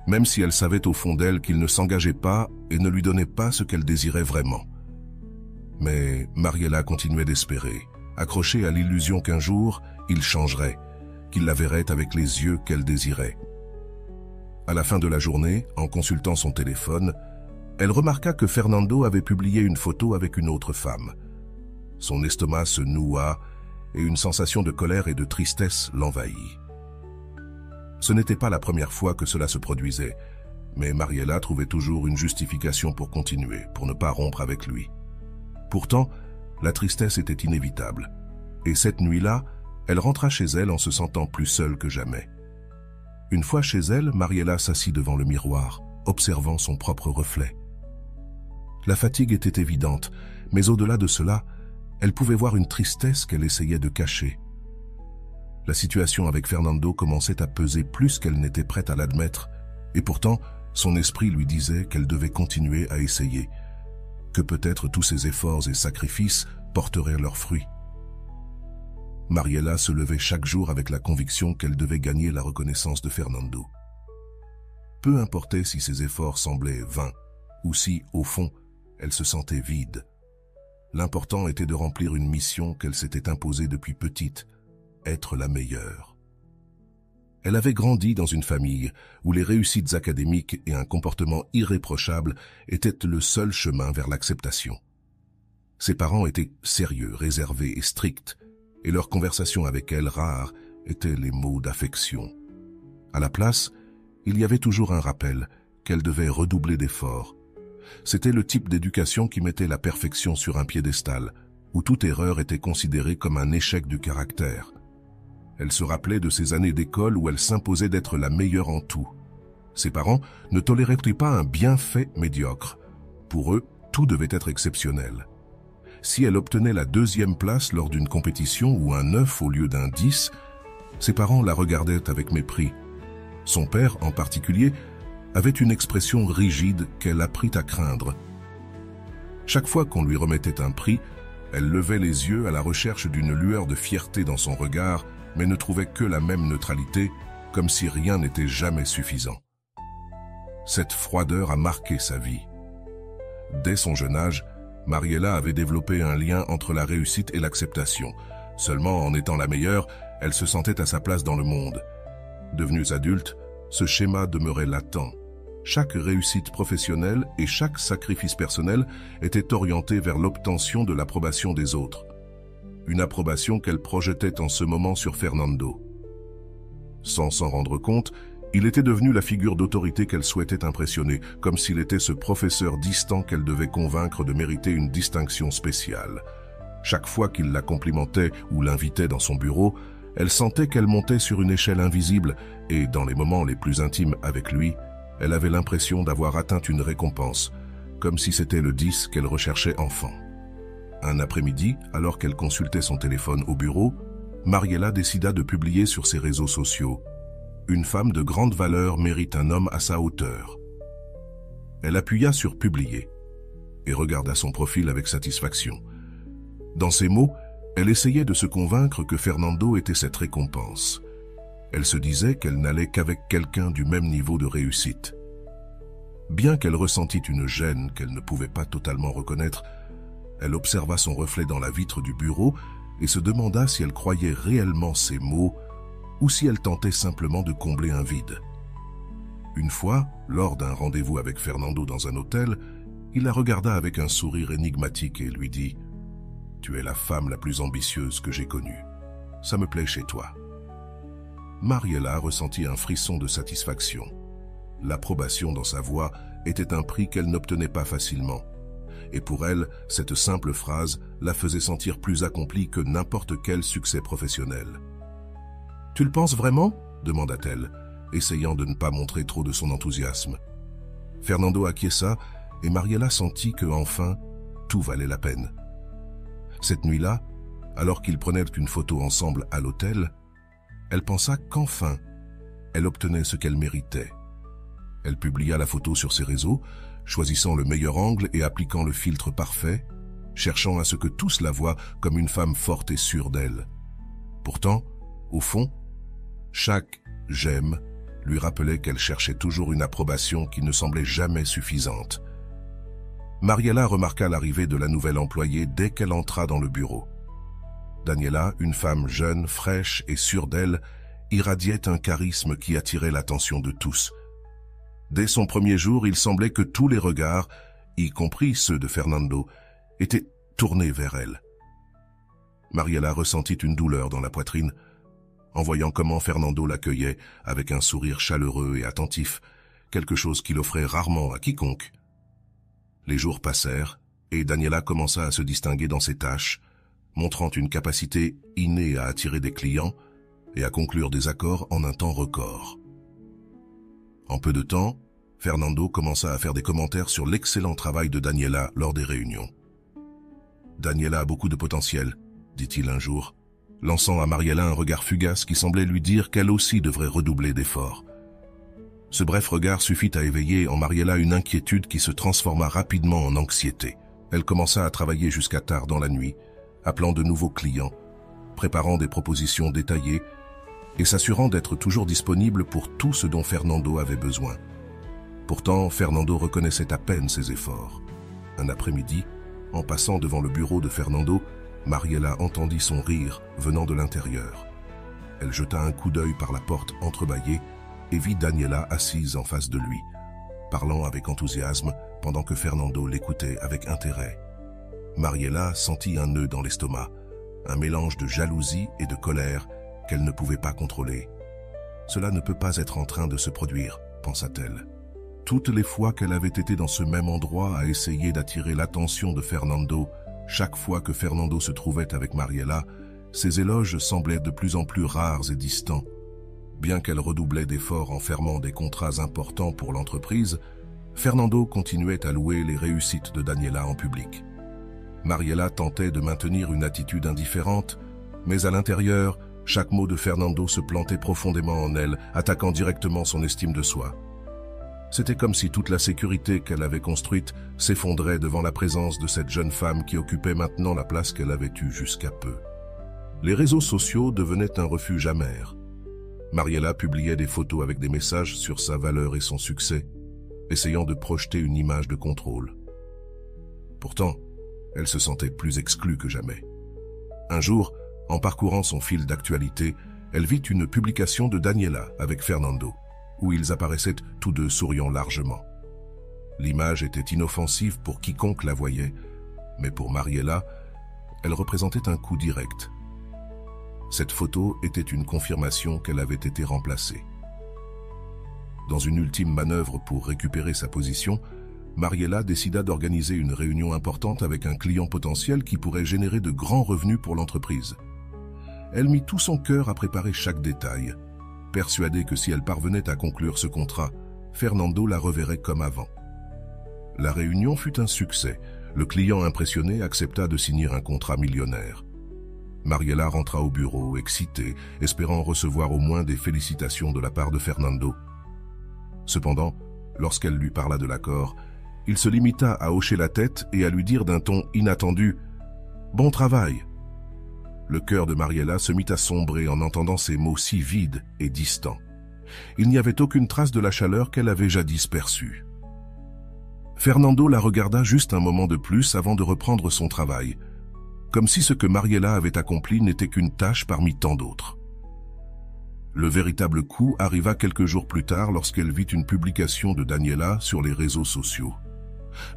même si elle savait au fond d'elle qu'il ne s'engageait pas et ne lui donnait pas ce qu'elle désirait vraiment. Mais Mariela continuait d'espérer, accrochée à l'illusion qu'un jour, il changerait, qu'il la verrait avec les yeux qu'elle désirait. À la fin de la journée, en consultant son téléphone, elle remarqua que Fernando avait publié une photo avec une autre femme. Son estomac se noua et une sensation de colère et de tristesse l'envahit. Ce n'était pas la première fois que cela se produisait, mais Mariela trouvait toujours une justification pour continuer, pour ne pas rompre avec lui. Pourtant, la tristesse était inévitable, et cette nuit-là, elle rentra chez elle en se sentant plus seule que jamais. Une fois chez elle, Mariela s'assit devant le miroir, observant son propre reflet. La fatigue était évidente, mais au-delà de cela, elle pouvait voir une tristesse qu'elle essayait de cacher. La situation avec Fernando commençait à peser plus qu'elle n'était prête à l'admettre, et pourtant, son esprit lui disait qu'elle devait continuer à essayer, que peut-être tous ses efforts et sacrifices porteraient leurs fruits. Mariela se levait chaque jour avec la conviction qu'elle devait gagner la reconnaissance de Fernando. Peu importait si ses efforts semblaient vains, ou si, au fond, elle se sentait vide. L'important était de remplir une mission qu'elle s'était imposée depuis petite, être la meilleure. Elle avait grandi dans une famille où les réussites académiques et un comportement irréprochable étaient le seul chemin vers l'acceptation. Ses parents étaient sérieux, réservés et stricts, et leurs conversations avec elle, rares, étaient les mots d'affection. À la place, il y avait toujours un rappel qu'elle devait redoubler d'efforts. C'était le type d'éducation qui mettait la perfection sur un piédestal, où toute erreur était considérée comme un échec du caractère. Elle se rappelait de ces années d'école où elle s'imposait d'être la meilleure en tout. Ses parents ne toléraient pas un bienfait médiocre. Pour eux, tout devait être exceptionnel. Si elle obtenait la 2e place lors d'une compétition ou un 9 au lieu d'un 10, ses parents la regardaient avec mépris. Son père, en particulier, avait une expression rigide qu'elle apprit à craindre. Chaque fois qu'on lui remettait un prix, elle levait les yeux à la recherche d'une lueur de fierté dans son regard, mais ne trouvait que la même neutralité, comme si rien n'était jamais suffisant. Cette froideur a marqué sa vie. Dès son jeune âge, Mariela avait développé un lien entre la réussite et l'acceptation. Seulement en étant la meilleure, elle se sentait à sa place dans le monde. Devenus adultes, ce schéma demeurait latent. Chaque réussite professionnelle et chaque sacrifice personnel était orienté vers l'obtention de l'approbation des autres. Une approbation qu'elle projetait en ce moment sur Fernando. Sans s'en rendre compte, il était devenu la figure d'autorité qu'elle souhaitait impressionner, comme s'il était ce professeur distant qu'elle devait convaincre de mériter une distinction spéciale. Chaque fois qu'il la complimentait ou l'invitait dans son bureau, elle sentait qu'elle montait sur une échelle invisible et, dans les moments les plus intimes avec lui, elle avait l'impression d'avoir atteint une récompense, comme si c'était le 10 qu'elle recherchait enfant. Un après-midi, alors qu'elle consultait son téléphone au bureau, Mariela décida de publier sur ses réseaux sociaux « Une femme de grande valeur mérite un homme à sa hauteur ». Elle appuya sur « Publier » et regarda son profil avec satisfaction. Dans ces mots, elle essayait de se convaincre que Fernando était cette récompense. Elle se disait qu'elle n'allait qu'avec quelqu'un du même niveau de réussite. Bien qu'elle ressentit une gêne qu'elle ne pouvait pas totalement reconnaître, elle observa son reflet dans la vitre du bureau et se demanda si elle croyait réellement ces mots ou si elle tentait simplement de combler un vide. Une fois, lors d'un rendez-vous avec Fernando dans un hôtel, il la regarda avec un sourire énigmatique et lui dit « Tu es la femme la plus ambitieuse que j'ai connue. Ça me plaît chez toi. » Mariela ressentit un frisson de satisfaction. L'approbation dans sa voix était un prix qu'elle n'obtenait pas facilement. Et pour elle, cette simple phrase la faisait sentir plus accomplie que n'importe quel succès professionnel. « Tu le penses vraiment ?» demanda-t-elle, essayant de ne pas montrer trop de son enthousiasme. Fernando acquiesça et Mariela sentit que, enfin, tout valait la peine. Cette nuit-là, alors qu'ils prenaient une photo ensemble à l'hôtel, elle pensa qu'enfin, elle obtenait ce qu'elle méritait. Elle publia la photo sur ses réseaux, choisissant le meilleur angle et appliquant le filtre parfait, cherchant à ce que tous la voient comme une femme forte et sûre d'elle. Pourtant, au fond, chaque « j'aime » lui rappelait qu'elle cherchait toujours une approbation qui ne semblait jamais suffisante. Mariela remarqua l'arrivée de la nouvelle employée dès qu'elle entra dans le bureau. Daniela, une femme jeune, fraîche et sûre d'elle, irradiait un charisme qui attirait l'attention de tous. Dès son premier jour, il semblait que tous les regards, y compris ceux de Fernando, étaient tournés vers elle. Mariela ressentit une douleur dans la poitrine, en voyant comment Fernando l'accueillait avec un sourire chaleureux et attentif, quelque chose qu'il offrait rarement à quiconque. Les jours passèrent, et Daniela commença à se distinguer dans ses tâches, montrant une capacité innée à attirer des clients et à conclure des accords en un temps record. En peu de temps, Fernando commença à faire des commentaires sur l'excellent travail de Daniela lors des réunions. « Daniela a beaucoup de potentiel », dit-il un jour, lançant à Mariela un regard fugace qui semblait lui dire qu'elle aussi devrait redoubler d'efforts. Ce bref regard suffit à éveiller en Mariela une inquiétude qui se transforma rapidement en anxiété. Elle commença à travailler jusqu'à tard dans la nuit, appelant de nouveaux clients, préparant des propositions détaillées et s'assurant d'être toujours disponible pour tout ce dont Fernando avait besoin. Pourtant, Fernando reconnaissait à peine ses efforts. Un après-midi, En passant devant le bureau de Fernando, Mariela entendit son rire venant de l'intérieur. Elle jeta un coup d'œil par la porte entrebâillée et vit Daniela assise en face de lui, parlant avec enthousiasme pendant que Fernando l'écoutait avec intérêt. Mariela sentit un nœud dans l'estomac, un mélange de jalousie et de colère qu'elle ne pouvait pas contrôler. Cela ne peut pas être en train de se produire, pensa-t-elle. Toutes les fois qu'elle avait été dans ce même endroit à essayer d'attirer l'attention de Fernando, chaque fois que Fernando se trouvait avec Mariela, ses éloges semblaient de plus en plus rares et distants. Bien qu'elle redoublait d'efforts en fermant des contrats importants pour l'entreprise, Fernando continuait à louer les réussites de Daniela en public. Mariela tentait de maintenir une attitude indifférente, mais à l'intérieur, chaque mot de Fernando se plantait profondément en elle, attaquant directement son estime de soi. C'était comme si toute la sécurité qu'elle avait construite s'effondrait devant la présence de cette jeune femme qui occupait maintenant la place qu'elle avait eue jusqu'à peu. Les réseaux sociaux devenaient un refuge amer. Mariela publiait des photos avec des messages sur sa valeur et son succès, essayant de projeter une image de contrôle. Pourtant, elle se sentait plus exclue que jamais. Un jour, en parcourant son fil d'actualité, elle vit une publication de Daniela avec Fernando, où ils apparaissaient tous deux souriant largement. L'image était inoffensive pour quiconque la voyait, mais pour Mariela, elle représentait un coup direct. Cette photo était une confirmation qu'elle avait été remplacée. Dans une ultime manœuvre pour récupérer sa position, Mariela décida d'organiser une réunion importante avec un client potentiel qui pourrait générer de grands revenus pour l'entreprise. Elle mit tout son cœur à préparer chaque détail, persuadée que si elle parvenait à conclure ce contrat, Fernando la reverrait comme avant. La réunion fut un succès. Le client impressionné accepta de signer un contrat millionnaire. Mariela rentra au bureau, excitée, espérant recevoir au moins des félicitations de la part de Fernando. Cependant, lorsqu'elle lui parla de l'accord, il se limita à hocher la tête et à lui dire d'un ton inattendu « Bon travail !» Le cœur de Mariela se mit à sombrer en entendant ces mots si vides et distants. Il n'y avait aucune trace de la chaleur qu'elle avait jadis perçue. Fernando la regarda juste un moment de plus avant de reprendre son travail, comme si ce que Mariela avait accompli n'était qu'une tâche parmi tant d'autres. Le véritable coup arriva quelques jours plus tard lorsqu'elle vit une publication de Daniela sur les réseaux sociaux.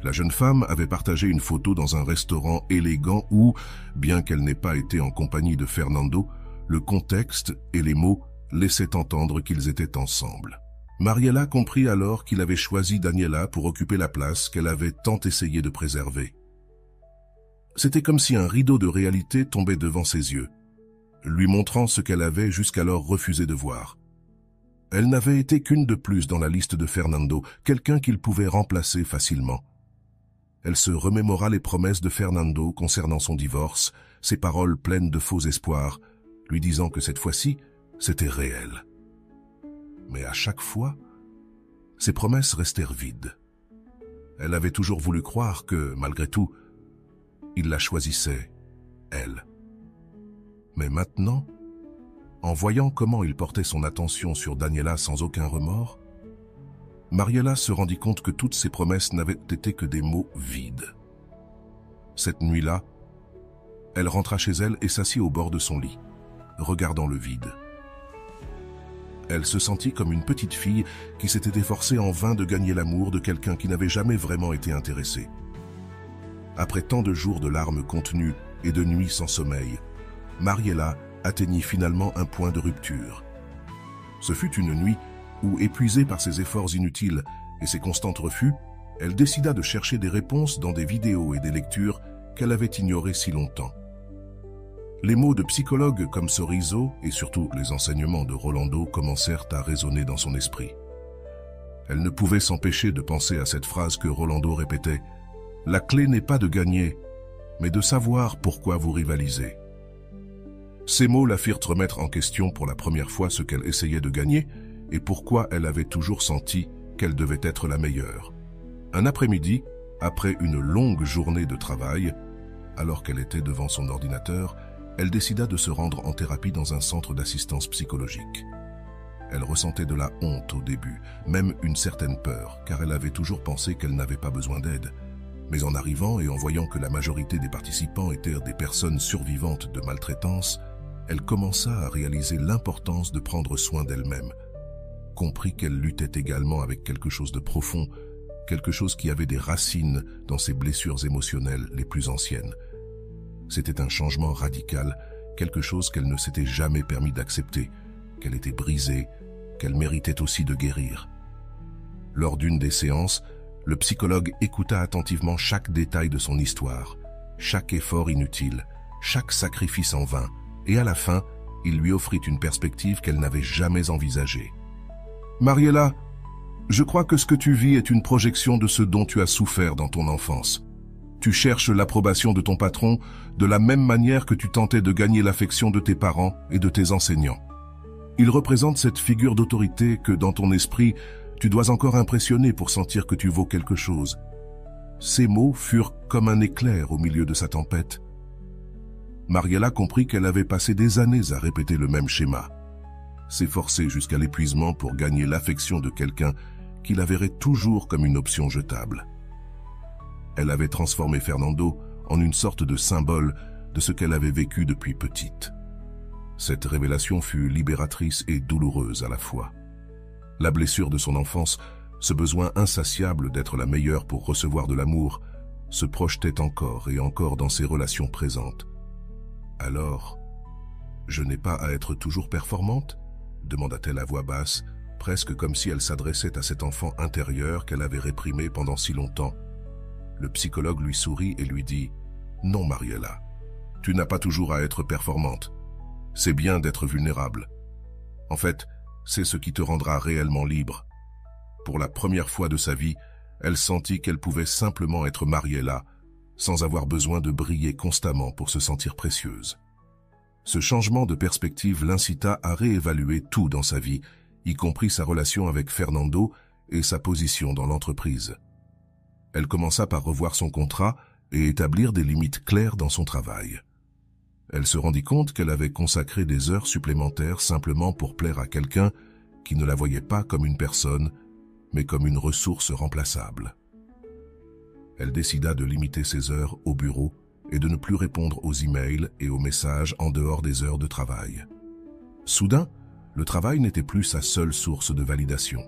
La jeune femme avait partagé une photo dans un restaurant élégant où, bien qu'elle n'ait pas été en compagnie de Fernando, le contexte et les mots laissaient entendre qu'ils étaient ensemble. Mariela comprit alors qu'il avait choisi Daniela pour occuper la place qu'elle avait tant essayé de préserver. C'était comme si un rideau de réalité tombait devant ses yeux, lui montrant ce qu'elle avait jusqu'alors refusé de voir. Elle n'avait été qu'une de plus dans la liste de Fernando, quelqu'un qu'il pouvait remplacer facilement. Elle se remémora les promesses de Fernando concernant son divorce, ses paroles pleines de faux espoirs, lui disant que cette fois-ci, c'était réel. Mais à chaque fois, ses promesses restèrent vides. Elle avait toujours voulu croire que, malgré tout, il la choisissait, elle. Mais maintenant, en voyant comment il portait son attention sur Daniela sans aucun remords, Mariela se rendit compte que toutes ses promesses n'avaient été que des mots vides. Cette nuit-là, elle rentra chez elle et s'assit au bord de son lit, regardant le vide. Elle se sentit comme une petite fille qui s'était efforcée en vain de gagner l'amour de quelqu'un qui n'avait jamais vraiment été intéressé. Après tant de jours de larmes contenues et de nuits sans sommeil, Mariela atteignit finalement un point de rupture. Ce fut une nuit où, épuisée par ses efforts inutiles et ses constants refus, elle décida de chercher des réponses dans des vidéos et des lectures qu'elle avait ignorées si longtemps. Les mots de psychologues comme Sorizo et surtout les enseignements de Rolando commencèrent à résonner dans son esprit. Elle ne pouvait s'empêcher de penser à cette phrase que Rolando répétait « La clé n'est pas de gagner, mais de savoir pourquoi vous rivalisez ». Ces mots la firent remettre en question pour la première fois ce qu'elle essayait de gagner et pourquoi elle avait toujours senti qu'elle devait être la meilleure. Un après-midi, après une longue journée de travail, alors qu'elle était devant son ordinateur, elle décida de se rendre en thérapie dans un centre d'assistance psychologique. Elle ressentait de la honte au début, même une certaine peur, car elle avait toujours pensé qu'elle n'avait pas besoin d'aide. Mais en arrivant et en voyant que la majorité des participants étaient des personnes survivantes de maltraitance, elle commença à réaliser l'importance de prendre soin d'elle-même, comprit qu'elle luttait également avec quelque chose de profond, quelque chose qui avait des racines dans ses blessures émotionnelles les plus anciennes. C'était un changement radical, quelque chose qu'elle ne s'était jamais permis d'accepter, qu'elle était brisée, qu'elle méritait aussi de guérir. Lors d'une des séances, le psychologue écouta attentivement chaque détail de son histoire, chaque effort inutile, chaque sacrifice en vain, et à la fin, il lui offrit une perspective qu'elle n'avait jamais envisagée. « Mariella, je crois que ce que tu vis est une projection de ce dont tu as souffert dans ton enfance. Tu cherches l'approbation de ton patron de la même manière que tu tentais de gagner l'affection de tes parents et de tes enseignants. Il représente cette figure d'autorité que, dans ton esprit, tu dois encore impressionner pour sentir que tu vaux quelque chose. » Ces mots furent comme un éclair au milieu de sa tempête. Mariella comprit qu'elle avait passé des années à répéter le même schéma, s'efforcer jusqu'à l'épuisement pour gagner l'affection de quelqu'un qui la verrait toujours comme une option jetable. Elle avait transformé Fernando en une sorte de symbole de ce qu'elle avait vécu depuis petite. Cette révélation fut libératrice et douloureuse à la fois. La blessure de son enfance, ce besoin insatiable d'être la meilleure pour recevoir de l'amour, se projetait encore et encore dans ses relations présentes. Alors, je n'ai pas à être toujours performante ? Demanda-t-elle à voix basse, presque comme si elle s'adressait à cet enfant intérieur qu'elle avait réprimé pendant si longtemps. Le psychologue lui sourit et lui dit « Non, Mariella, tu n'as pas toujours à être performante. C'est bien d'être vulnérable. En fait, c'est ce qui te rendra réellement libre. » Pour la première fois de sa vie, elle sentit qu'elle pouvait simplement être Mariella, sans avoir besoin de briller constamment pour se sentir précieuse. Ce changement de perspective l'incita à réévaluer tout dans sa vie, y compris sa relation avec Fernando et sa position dans l'entreprise. Elle commença par revoir son contrat et établir des limites claires dans son travail. Elle se rendit compte qu'elle avait consacré des heures supplémentaires simplement pour plaire à quelqu'un qui ne la voyait pas comme une personne, mais comme une ressource remplaçable. Elle décida de limiter ses heures au bureau et de ne plus répondre aux emails et aux messages en dehors des heures de travail. Soudain, le travail n'était plus sa seule source de validation.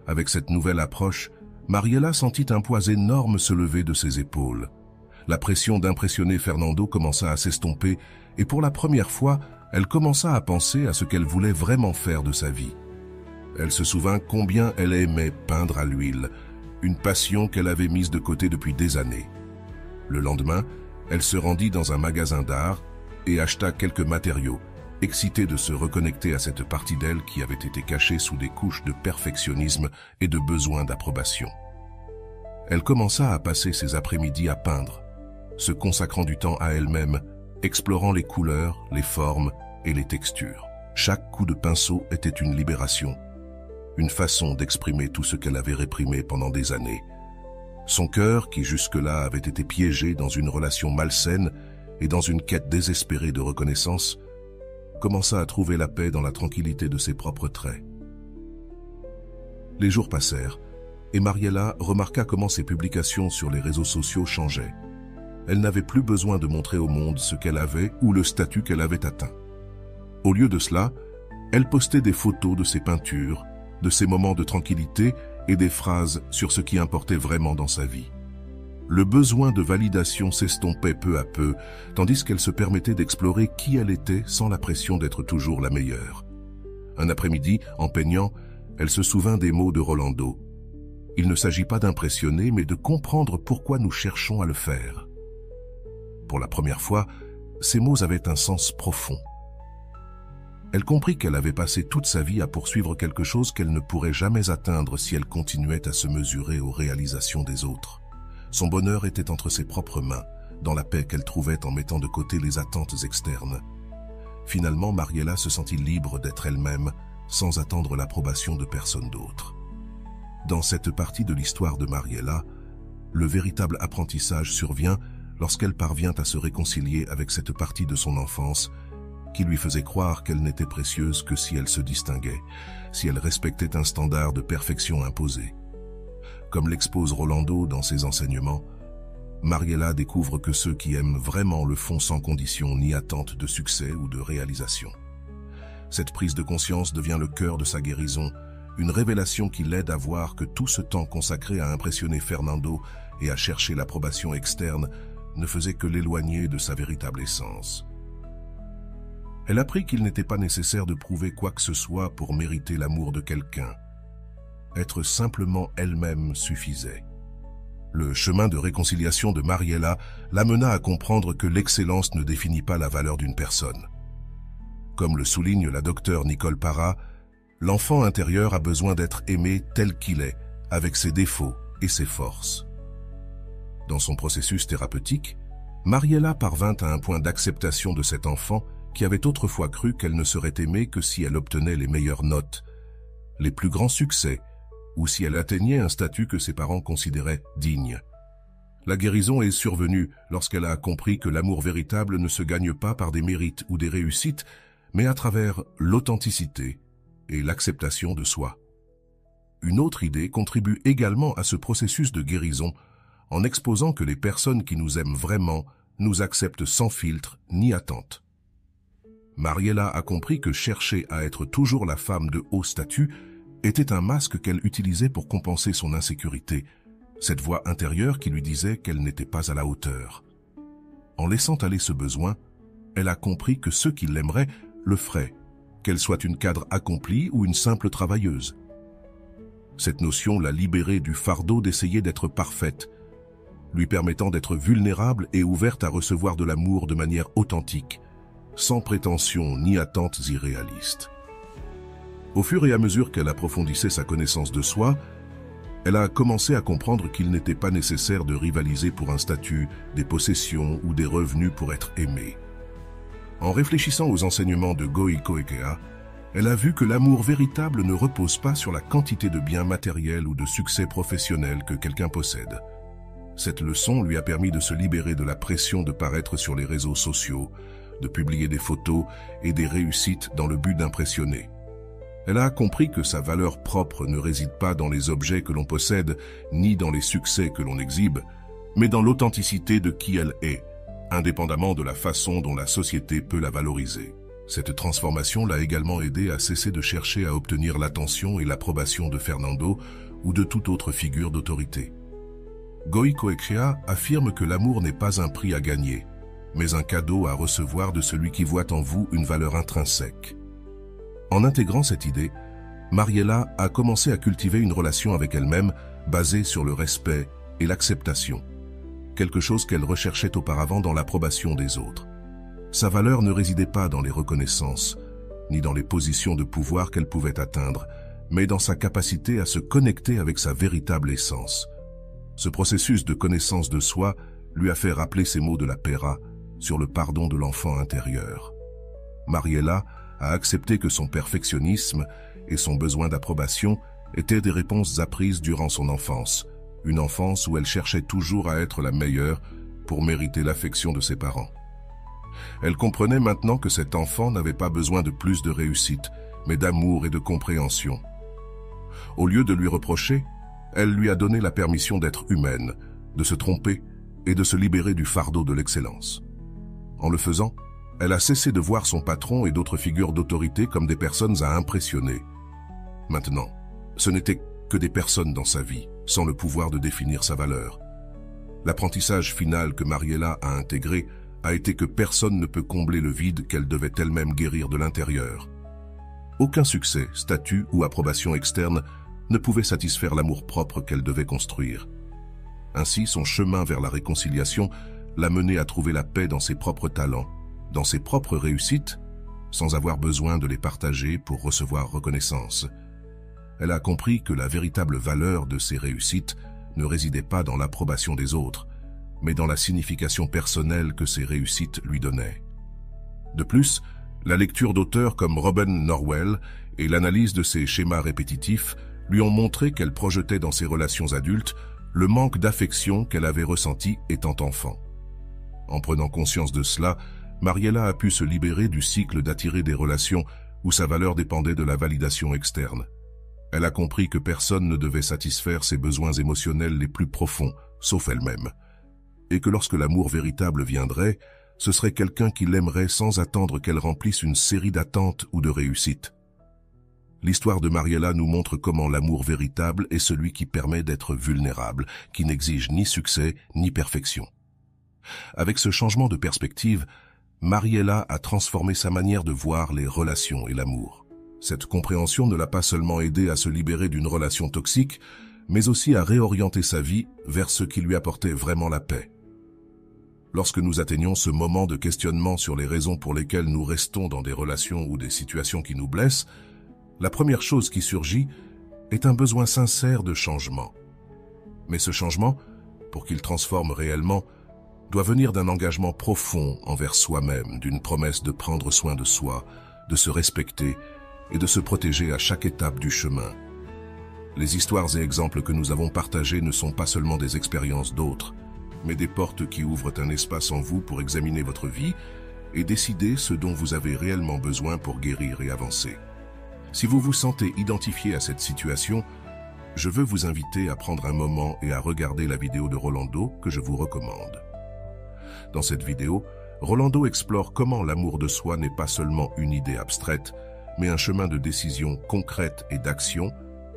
Avec cette nouvelle approche, Mariella sentit un poids énorme se lever de ses épaules. La pression d'impressionner Fernando commença à s'estomper et pour la première fois, elle commença à penser à ce qu'elle voulait vraiment faire de sa vie. Elle se souvint combien elle aimait peindre à l'huile, une passion qu'elle avait mise de côté depuis des années. Le lendemain, elle se rendit dans un magasin d'art et acheta quelques matériaux, excitée de se reconnecter à cette partie d'elle qui avait été cachée sous des couches de perfectionnisme et de besoin d'approbation. Elle commença à passer ses après-midi à peindre, se consacrant du temps à elle-même, explorant les couleurs, les formes et les textures. Chaque coup de pinceau était une libération, une façon d'exprimer tout ce qu'elle avait réprimé pendant des années. Son cœur, qui jusque-là avait été piégé dans une relation malsaine et dans une quête désespérée de reconnaissance, commença à trouver la paix dans la tranquillité de ses propres traits. Les jours passèrent, et Mariella remarqua comment ses publications sur les réseaux sociaux changeaient. Elle n'avait plus besoin de montrer au monde ce qu'elle avait ou le statut qu'elle avait atteint. Au lieu de cela, elle postait des photos de ses peintures, de ses moments de tranquillité et des phrases sur ce qui importait vraiment dans sa vie. Le besoin de validation s'estompait peu à peu, tandis qu'elle se permettait d'explorer qui elle était sans la pression d'être toujours la meilleure. Un après-midi, en peignant, elle se souvint des mots de Rolando. Il ne s'agit pas d'impressionner, mais de comprendre pourquoi nous cherchons à le faire. Pour la première fois, ces mots avaient un sens profond. Elle comprit qu'elle avait passé toute sa vie à poursuivre quelque chose qu'elle ne pourrait jamais atteindre si elle continuait à se mesurer aux réalisations des autres. Son bonheur était entre ses propres mains, dans la paix qu'elle trouvait en mettant de côté les attentes externes. Finalement, Mariella se sentit libre d'être elle-même, sans attendre l'approbation de personne d'autre. Dans cette partie de l'histoire de Mariella, le véritable apprentissage survient lorsqu'elle parvient à se réconcilier avec cette partie de son enfance qui lui faisait croire qu'elle n'était précieuse que si elle se distinguait, si elle respectait un standard de perfection imposé. Comme l'expose Rolando dans ses enseignements, Mariela découvre que ceux qui aiment vraiment le font sans condition ni attente de succès ou de réalisation. Cette prise de conscience devient le cœur de sa guérison, une révélation qui l'aide à voir que tout ce temps consacré à impressionner Fernando et à chercher l'approbation externe ne faisait que l'éloigner de sa véritable essence. Elle apprit qu'il n'était pas nécessaire de prouver quoi que ce soit pour mériter l'amour de quelqu'un. Être simplement elle-même suffisait. Le chemin de réconciliation de Mariela l'amena à comprendre que l'excellence ne définit pas la valeur d'une personne. Comme le souligne la docteure Nicole Parra, l'enfant intérieur a besoin d'être aimé tel qu'il est, avec ses défauts et ses forces. Dans son processus thérapeutique, Mariela parvint à un point d'acceptation de cet enfant qui avait autrefois cru qu'elle ne serait aimée que si elle obtenait les meilleures notes, les plus grands succès, ou si elle atteignait un statut que ses parents considéraient digne. La guérison est survenue lorsqu'elle a compris que l'amour véritable ne se gagne pas par des mérites ou des réussites, mais à travers l'authenticité et l'acceptation de soi. Une autre idée contribue également à ce processus de guérison en exposant que les personnes qui nous aiment vraiment nous acceptent sans filtre ni attente. Mariela a compris que chercher à être toujours la femme de haut statut était un masque qu'elle utilisait pour compenser son insécurité, cette voix intérieure qui lui disait qu'elle n'était pas à la hauteur. En laissant aller ce besoin, elle a compris que ceux qui l'aimeraient le feraient, qu'elle soit une cadre accomplie ou une simple travailleuse. Cette notion l'a libérée du fardeau d'essayer d'être parfaite, lui permettant d'être vulnérable et ouverte à recevoir de l'amour de manière authentique, sans prétention ni attentes irréalistes. Au fur et à mesure qu'elle approfondissait sa connaissance de soi, elle a commencé à comprendre qu'il n'était pas nécessaire de rivaliser pour un statut, des possessions ou des revenus pour être aimée. En réfléchissant aux enseignements de Goi Koekea, elle a vu que l'amour véritable ne repose pas sur la quantité de biens matériels ou de succès professionnel que quelqu'un possède. Cette leçon lui a permis de se libérer de la pression de paraître sur les réseaux sociaux, de publier des photos et des réussites dans le but d'impressionner. Elle a compris que sa valeur propre ne réside pas dans les objets que l'on possède, ni dans les succès que l'on exhibe, mais dans l'authenticité de qui elle est, indépendamment de la façon dont la société peut la valoriser. Cette transformation l'a également aidé à cesser de chercher à obtenir l'attention et l'approbation de Fernando ou de toute autre figure d'autorité. Goi Koekea affirme que l'amour n'est pas un prix à gagner, mais un cadeau à recevoir de celui qui voit en vous une valeur intrinsèque. En intégrant cette idée, Mariela a commencé à cultiver une relation avec elle-même basée sur le respect et l'acceptation, quelque chose qu'elle recherchait auparavant dans l'approbation des autres. Sa valeur ne résidait pas dans les reconnaissances, ni dans les positions de pouvoir qu'elle pouvait atteindre, mais dans sa capacité à se connecter avec sa véritable essence. Ce processus de connaissance de soi lui a fait rappeler ces mots de la Pera sur le pardon de l'enfant intérieur. Mariela a accepté que son perfectionnisme et son besoin d'approbation étaient des réponses apprises durant son enfance, une enfance où elle cherchait toujours à être la meilleure pour mériter l'affection de ses parents. Elle comprenait maintenant que cet enfant n'avait pas besoin de plus de réussite, mais d'amour et de compréhension. Au lieu de lui reprocher, elle lui a donné la permission d'être humaine, de se tromper et de se libérer du fardeau de l'excellence. En le faisant, elle a cessé de voir son patron et d'autres figures d'autorité comme des personnes à impressionner. Maintenant, ce n'était que des personnes dans sa vie, sans le pouvoir de définir sa valeur. L'apprentissage final que Mariela a intégré a été que personne ne peut combler le vide qu'elle devait elle-même guérir de l'intérieur. Aucun succès, statut ou approbation externe ne pouvait satisfaire l'amour-propre qu'elle devait construire. Ainsi, son chemin vers la réconciliation l'a menée à trouver la paix dans ses propres talents, dans ses propres réussites, sans avoir besoin de les partager pour recevoir reconnaissance. Elle a compris que la véritable valeur de ses réussites ne résidait pas dans l'approbation des autres, mais dans la signification personnelle que ces réussites lui donnaient. De plus, la lecture d'auteurs comme Robin Norwell et l'analyse de ses schémas répétitifs lui ont montré qu'elle projetait dans ses relations adultes le manque d'affection qu'elle avait ressenti étant enfant. En prenant conscience de cela, Mariela a pu se libérer du cycle d'attirer des relations où sa valeur dépendait de la validation externe. Elle a compris que personne ne devait satisfaire ses besoins émotionnels les plus profonds, sauf elle-même, et que lorsque l'amour véritable viendrait, ce serait quelqu'un qui l'aimerait sans attendre qu'elle remplisse une série d'attentes ou de réussites. L'histoire de Mariela nous montre comment l'amour véritable est celui qui permet d'être vulnérable, qui n'exige ni succès ni perfection. Avec ce changement de perspective, Mariela a transformé sa manière de voir les relations et l'amour. Cette compréhension ne l'a pas seulement aidé à se libérer d'une relation toxique, mais aussi à réorienter sa vie vers ce qui lui apportait vraiment la paix. Lorsque nous atteignons ce moment de questionnement sur les raisons pour lesquelles nous restons dans des relations ou des situations qui nous blessent, la première chose qui surgit est un besoin sincère de changement. Mais ce changement, pour qu'il transforme réellement, doit venir d'un engagement profond envers soi-même, d'une promesse de prendre soin de soi, de se respecter et de se protéger à chaque étape du chemin. Les histoires et exemples que nous avons partagés ne sont pas seulement des expériences d'autres, mais des portes qui ouvrent un espace en vous pour examiner votre vie et décider ce dont vous avez réellement besoin pour guérir et avancer. Si vous vous sentez identifié à cette situation, je veux vous inviter à prendre un moment et à regarder la vidéo de Rolando que je vous recommande. Dans cette vidéo, Rolando explore comment l'amour de soi n'est pas seulement une idée abstraite, mais un chemin de décision concrète et d'action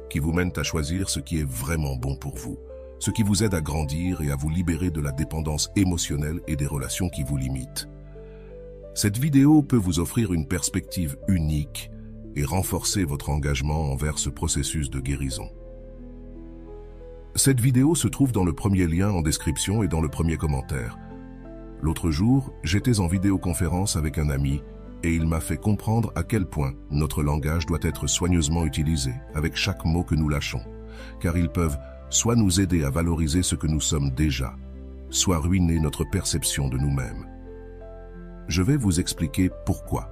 qui vous mène à choisir ce qui est vraiment bon pour vous, ce qui vous aide à grandir et à vous libérer de la dépendance émotionnelle et des relations qui vous limitent. Cette vidéo peut vous offrir une perspective unique et renforcer votre engagement envers ce processus de guérison. Cette vidéo se trouve dans le premier lien en description et dans le premier commentaire. L'autre jour, j'étais en vidéoconférence avec un ami et il m'a fait comprendre à quel point notre langage doit être soigneusement utilisé avec chaque mot que nous lâchons, car ils peuvent soit nous aider à valoriser ce que nous sommes déjà, soit ruiner notre perception de nous-mêmes. Je vais vous expliquer pourquoi.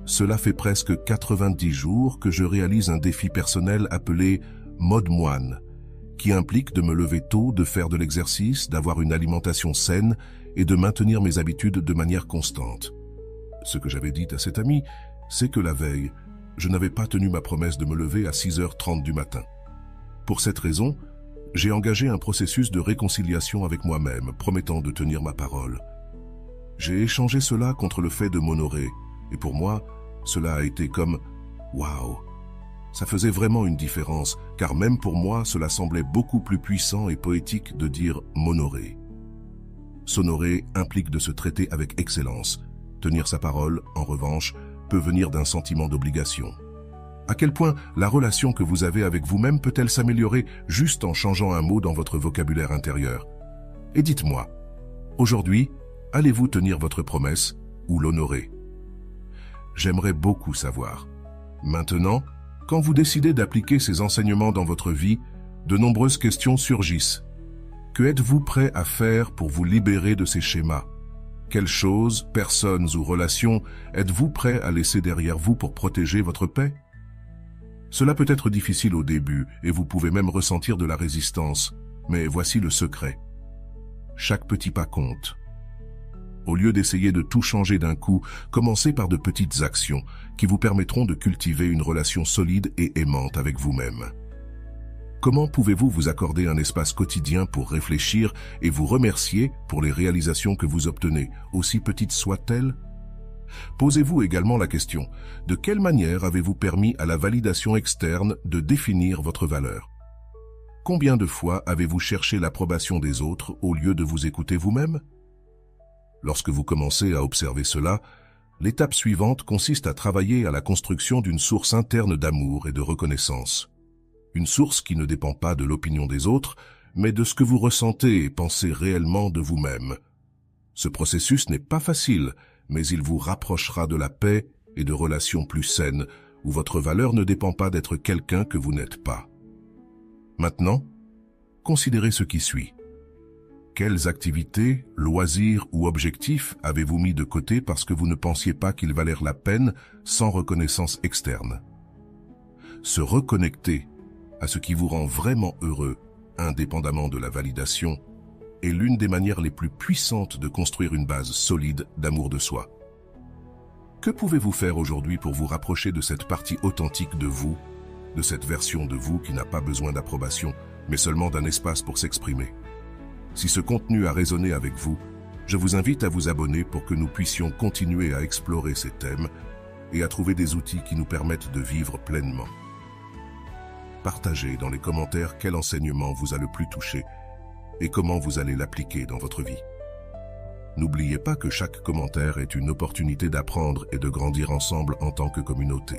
Cela fait presque 90 jours que je réalise un défi personnel appelé « Mode moine », qui implique de me lever tôt, de faire de l'exercice, d'avoir une alimentation saine et de maintenir mes habitudes de manière constante. Ce que j'avais dit à cet ami, c'est que la veille, je n'avais pas tenu ma promesse de me lever à 6h30 du matin. Pour cette raison, j'ai engagé un processus de réconciliation avec moi-même, promettant de tenir ma parole. J'ai échangé cela contre le fait de m'honorer, et pour moi, cela a été comme « Waouh !» Ça faisait vraiment une différence, car même pour moi, cela semblait beaucoup plus puissant et poétique de dire « m'honorer ». S'honorer implique de se traiter avec excellence. Tenir sa parole, en revanche, peut venir d'un sentiment d'obligation. À quel point la relation que vous avez avec vous-même peut-elle s'améliorer juste en changeant un mot dans votre vocabulaire intérieur? Et dites-moi, aujourd'hui, allez-vous tenir votre promesse ou l'honorer? J'aimerais beaucoup savoir. Maintenant, quand vous décidez d'appliquer ces enseignements dans votre vie, de nombreuses questions surgissent. Que êtes-vous prêt à faire pour vous libérer de ces schémas? Quelles choses, personnes ou relations êtes-vous prêt à laisser derrière vous pour protéger votre paix? Cela peut être difficile au début et vous pouvez même ressentir de la résistance, mais voici le secret. Chaque petit pas compte. Au lieu d'essayer de tout changer d'un coup, commencez par de petites actions qui vous permettront de cultiver une relation solide et aimante avec vous-même. Comment pouvez-vous vous accorder un espace quotidien pour réfléchir et vous remercier pour les réalisations que vous obtenez, aussi petites soient-elles? Posez-vous également la question, de quelle manière avez-vous permis à la validation externe de définir votre valeur? Combien de fois avez-vous cherché l'approbation des autres au lieu de vous écouter vous-même? Lorsque vous commencez à observer cela, l'étape suivante consiste à travailler à la construction d'une source interne d'amour et de reconnaissance. Une source qui ne dépend pas de l'opinion des autres, mais de ce que vous ressentez et pensez réellement de vous-même. Ce processus n'est pas facile, mais il vous rapprochera de la paix et de relations plus saines, où votre valeur ne dépend pas d'être quelqu'un que vous n'êtes pas. Maintenant, considérez ce qui suit. Quelles activités, loisirs ou objectifs avez-vous mis de côté parce que vous ne pensiez pas qu'ils valèrent la peine sans reconnaissance externe? Se reconnecter à ce qui vous rend vraiment heureux, indépendamment de la validation, est l'une des manières les plus puissantes de construire une base solide d'amour de soi. Que pouvez-vous faire aujourd'hui pour vous rapprocher de cette partie authentique de vous de cette version de vous qui n'a pas besoin d'approbation, mais seulement d'un espace pour s'exprimer. Si ce contenu a résonné avec vous, je vous invite à vous abonner pour que nous puissions continuer à explorer ces thèmes et à trouver des outils qui nous permettent de vivre pleinement. Partagez dans les commentaires quel enseignement vous a le plus touché et comment vous allez l'appliquer dans votre vie. N'oubliez pas que chaque commentaire est une opportunité d'apprendre et de grandir ensemble en tant que communauté.